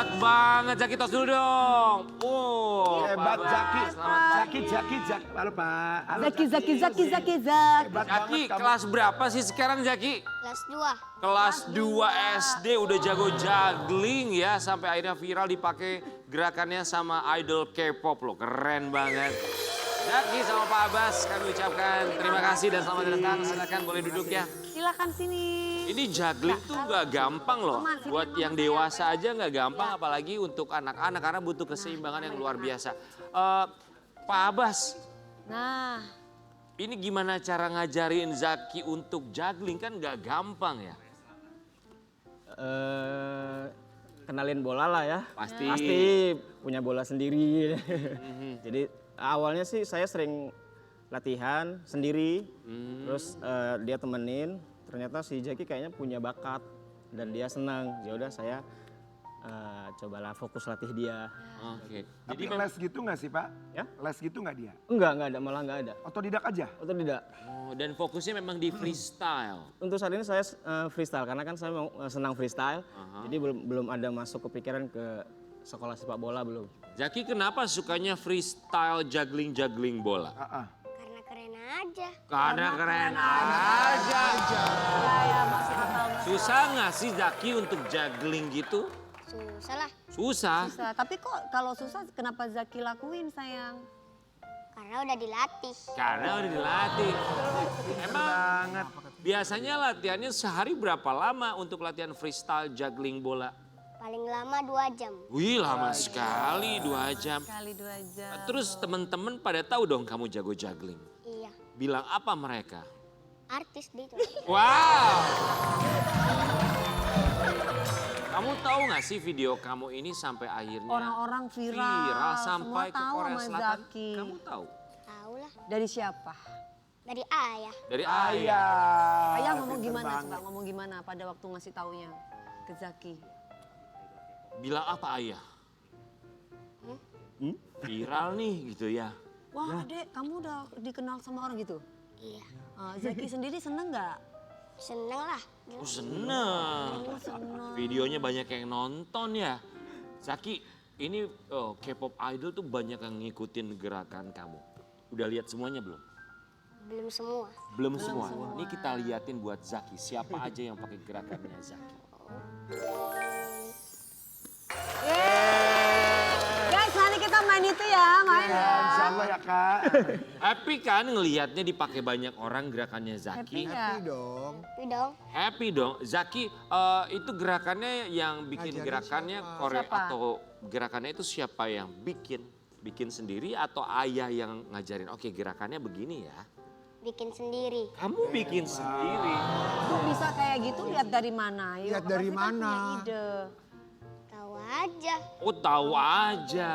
Hebat banget, Zaki tos dulu dong.
Hebat
Pak
Zaki.
Abbas, selamat
Zaki. Halo Pak. Halo,
Zaki.
Hebat
Zaki,
banget kamu.
kelas berapa sih sekarang Zaki?
Kelas 2.
Kelas 2 SD udah jago juggling ya. Sampai akhirnya viral dipakai gerakannya sama idol K-pop loh. Keren banget. Zaki sama Pak Abbas kami ucapkan terima kasih dan selamat datang. Silakan boleh duduk ya.
Silakan sini.
Ini juggling tuh gak gampang loh. Buat yang dewasa aja gak gampang, apalagi untuk anak-anak karena butuh keseimbangan yang luar biasa. Pak Abbas,
Nah,
ini gimana cara ngajarin Zaki untuk juggling kan gak gampang ya?
Kenalin bola lah ya.
Pasti.
Pasti punya bola sendiri. Jadi awalnya sih saya sering latihan sendiri, terus dia temenin. Ternyata si Zaki kayaknya punya bakat dan dia senang. Ya udah saya cobalah fokus latih dia.
Oke.
Jadi les gitu nggak sih Pak?
Ya?
Les gitu nggak dia?
Enggak ada, malah enggak ada.
Otodidak aja?
Otodidak.
Oh, dan fokusnya memang di freestyle.
Untuk saat ini saya freestyle karena kan saya mau senang freestyle. Jadi belum ada masuk kepikiran ke sekolah sepak bola belum.
Zaki kenapa sukanya freestyle juggling bola?
Karena keren aja.
Karena keren aja. Susah nggak sih Zaki untuk juggling gitu?
Susah lah.
Susah.
susah. Tapi kok kalau susah kenapa Zaki lakuin sayang?
Karena udah dilatih.
Karena udah dilatih. Emang biasanya latihannya sehari berapa lama untuk latihan freestyle juggling bola?
Paling lama 2 jam.
Wih lama sekali 2 jam.
Sekali 2 jam.
Terus teman-teman pada tahu dong kamu jago juggling.
Iya.
Bilang apa mereka?
Artis deh itu.
Wow. Kamu tahu nggak sih video kamu ini sampai akhirnya
Orang-orang viral,
viral sampai
semua
ke
tahu
Korea
sama
Selatan?
Zaki.
Kamu tahu?
Tahu lah.
Dari siapa?
Dari ayah.
Dari ayah.
Ayah ngomong gimana coba? Ngomong gimana pada waktu ngasih taunya ke Zaki?
Bilang apa ayah? Viral nih gitu ya.
Wah adek kamu udah dikenal sama orang gitu?
Iya.
Zaki sendiri seneng nggak?
Seneng lah.
Oh seneng. Videonya banyak yang nonton ya. Zaki, ini K-pop idol tuh banyak yang ngikutin gerakan kamu. Udah lihat semuanya belum?
Belum semua.
Belum semua. Ini kita liatin buat Zaki. Siapa aja yang pakai gerakannya Zaki?
Guys nanti kita main itu ya, main ya.
Insya Allah ya Kak.
Happy kan ngelihatnya dipakai banyak orang gerakannya Zaki?
Happy
dong.
Happy dong.
Happy dong. Zaki, itu gerakannya yang bikin
Ngajarin
gerakannya
siapa?
Korea
Siapa?
atau gerakannya itu siapa yang bikin? Bikin sendiri atau ayah yang ngajarin? Oke, gerakannya begini ya.
Bikin sendiri.
Kamu bikin sendiri.
Kok bisa kayak gitu lihat dari mana? Yuk,
Lihat dari
pasti kan
mana?
punya ide.
Tahu aja.
Oh, tahu aja.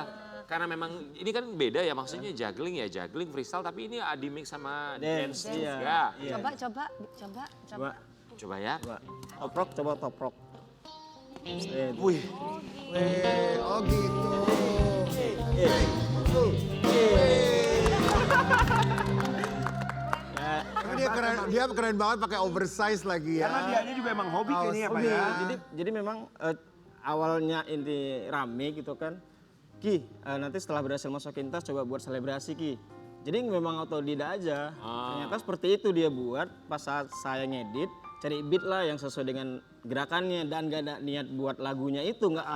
Karena memang ini kan beda ya, maksudnya juggling ya, juggling freestyle tapi ini di mix sama dance juga.
Coba.
Coba ya.
Toprok, coba toprok.
Wih.
Oh gitu. Dia keren banget pakai oversize lagi ya.
Karena dianya juga emang hobi kayaknya ya Pak ya.
Jadi memang awalnya ini rame gitu kan. Ki, nanti setelah berhasil masuk Intas coba buat selebrasi Ki. Jadi memang otodidak aja. Ternyata seperti itu dia buat pas saat saya ngedit, cari beat lah yang sesuai dengan gerakannya dan gak ada niat buat lagunya itu nggak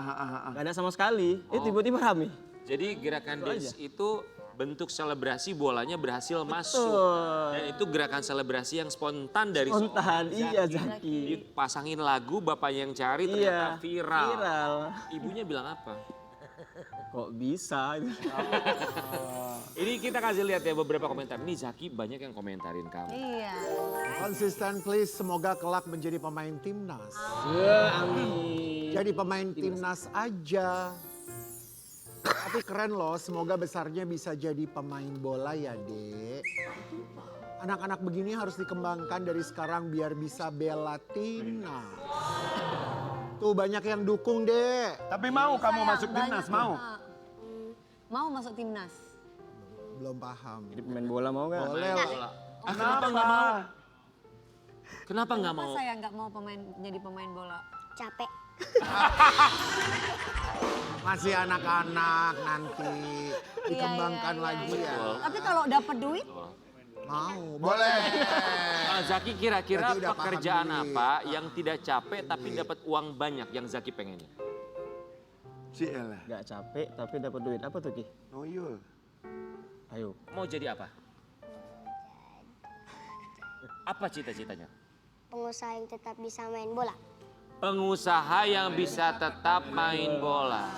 ada sama sekali. Tiba-tiba rame.
Jadi gerakan dance itu bentuk selebrasi bolanya berhasil masuk.
Betul.
Dan itu gerakan selebrasi yang spontan dari
Spontan,
seorang
iya Zaki.
Dipasangin lagu bapak yang cari ternyata viral.
Viral.
Ibunya bilang apa?
Kok bisa?
Ini kita kasih lihat ya beberapa komentar. Ini Zaki banyak yang komentarin kamu.
Iya.
Konsisten please, semoga kelak menjadi pemain timnas.
Amin.
Jadi pemain timnas aja. Tapi keren loh, semoga besarnya bisa jadi pemain bola ya dek. Anak-anak begini harus dikembangkan dari sekarang biar bisa bela timnas. Tuh banyak yang dukung dek.
Tapi mau kamu masuk timnas, mau?
Mau masuk timnas?
Belum paham.
Jadi pemain bola mau nggak?
Boleh lah.
Kenapa nggak mau? Kenapa nggak mau?
Kenapa saya nggak mau jadi pemain bola?
Capek.
Masih anak-anak nanti dikembangkan
iya,
lagi ya.
Tapi kalau dapat duit,
Mau, boleh.
Zaki kira-kira
Berarti udah paham
pekerjaan
duit.
apa yang tidak capek tapi dapat uang banyak yang Zaki pengennya?
Cielah.
Gak capek tapi dapat duit. Apa tuh Ki?
Noyul.
Ayo.
Mau jadi apa? Apa cita-citanya?
Pengusaha yang tetap bisa main bola.
Pengusaha yang bisa tetap main bola.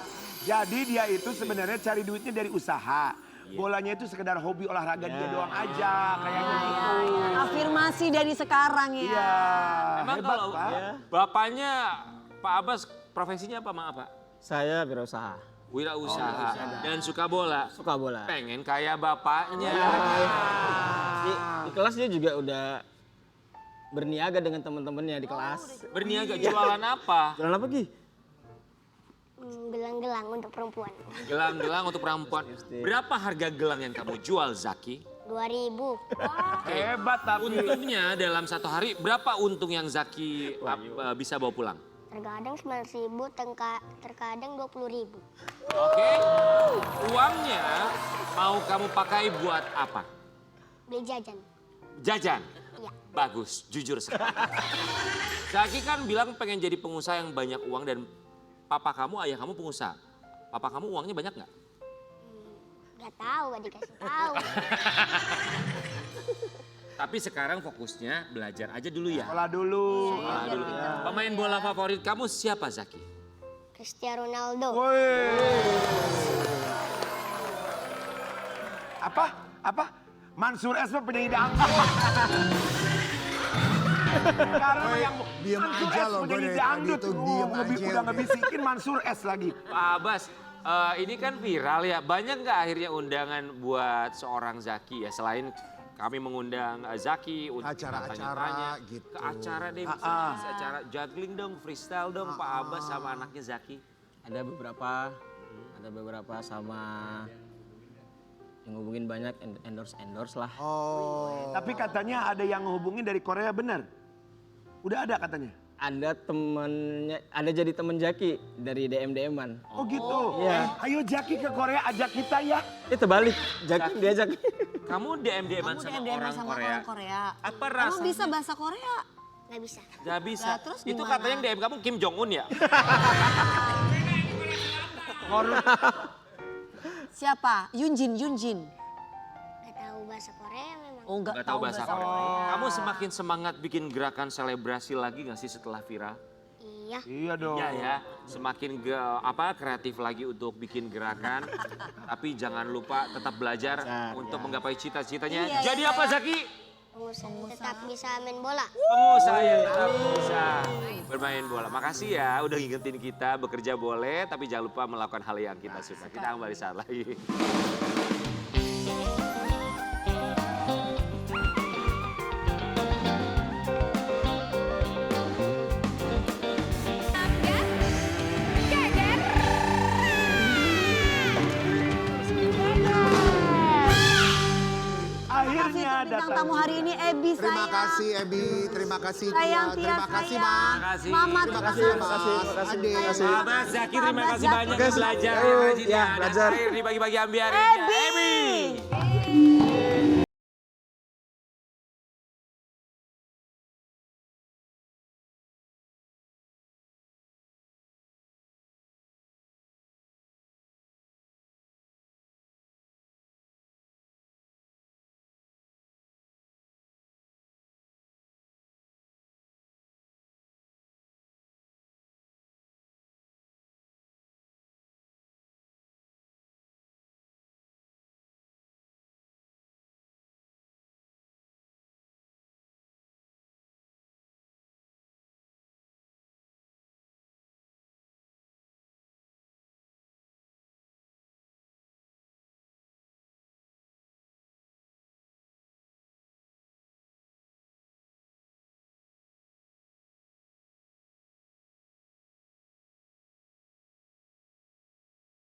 Jadi dia itu sebenarnya cari duitnya dari usaha. Bolanya itu sekedar hobi olahraga dia doang aja. Kayaknya gitu.
afirmasi dari sekarang ya.
Iya.
Emang
Hebat,
kalau
Pak.
bapaknya Pak Abbas profesinya apa maaf Pak?
Saya wirausaha.
Wirausaha dan suka bola.
Suka bola.
Pengen kayak bapaknya.
Di kelas dia juga udah berniaga dengan teman-temannya di kelas.
Berniaga jualan apa?
Jualan apa Ki?
Gelang-gelang untuk perempuan.
Gelang-gelang untuk perempuan. Berapa harga gelang yang kamu jual Zaki?
2000.
Hebat tapi.
Untungnya dalam satu hari berapa untung yang Zaki bisa bawa pulang?
Terkadang 9.000, terkadang 20.000.
Oke. Uangnya mau kamu pakai buat apa?
Beli jajan.
Jajan?
Iya.
Bagus, jujur sekali. Zaki kan bilang pengen jadi pengusaha yang banyak uang dan papa kamu, ayah kamu pengusaha. Papa kamu uangnya banyak nggak?
Gak tahu, gak dikasih tahu.
Tapi sekarang fokusnya belajar aja dulu ya.
Sekolah dulu.
Sekolah dulu. Pemain bola favorit kamu siapa Zaki?
Cristiano Ronaldo.
Apa? Apa? Mansur S penyanyi dangdut. Karena yang
Diem
Mansur
aja
S
loh, gue
penyanyi
dari
dangdut.
tadi tuh diem aja.
Udah ngebisikin Mansur S lagi.
Pak Abbas, ini kan viral ya. Banyak nggak akhirnya undangan buat seorang Zaki ya? Selain kami mengundang Zaki untuk
Acara-acara
tanya-tanya
gitu.
ke acara deh, bisa acara juggling dong, freestyle dong, Pak Abbas sama anaknya Zaki.
Ada beberapa sama yang ngubungin banyak endorse lah.
Oh.
Tapi katanya ada yang ngehubungin dari Korea, benar? Udah ada katanya?
Ada temennya, ada jadi temen Jaki dari DM-DM-an.
Oh gitu?
Iya.
Ayo Jaki ke Korea, ajak kita ya.
Terbalik, Jaki diajak.
Kamu DM-DM-an sama orang Korea. Apa rasanya?
Kamu bisa bahasa Korea?
Gak bisa.
Gak bisa.
Lah, terus
Itu
gimana?
katanya yang DM kamu Kim Jong Un ya?
Siapa? Yunjin.
Gak tahu bahasa Korea memang.
Oh,
Gak tahu bahasa Korea. Kamu semakin semangat bikin gerakan selebrasi lagi gak sih setelah viral?
Iya.
Iya dong.
Iya ya, semakin kreatif lagi untuk bikin gerakan. Tapi jangan lupa tetap belajar untuk menggapai cita-citanya.
Iya,
Jadi
iya,
apa
iya.
Zaki?
Pengusaha tetap bisa main bola.
Pengusaha yang tetap bisa bermain bola. Makasih ya udah ngingetin kita bekerja boleh tapi jangan lupa melakukan hal yang kita suka. Kita kembali saat lagi.
Akhirnya
Bintang tamu hari ini Ebi
Terima
sayang.
kasih Ebi, terima kasih
Sayang,
Tia,
Tia,
terima kasih
sayang.
Ma.
Terima kasih.
Mama,
Terima kasih Mas, Ade.
Pak Abbas, Zaki terima kasih banyak
Oke,
belajar
yuk,
rajinnya.
ya,
Dan
belajar.
akhir di bagi-bagi ambiar.
Ebi.
Ebi.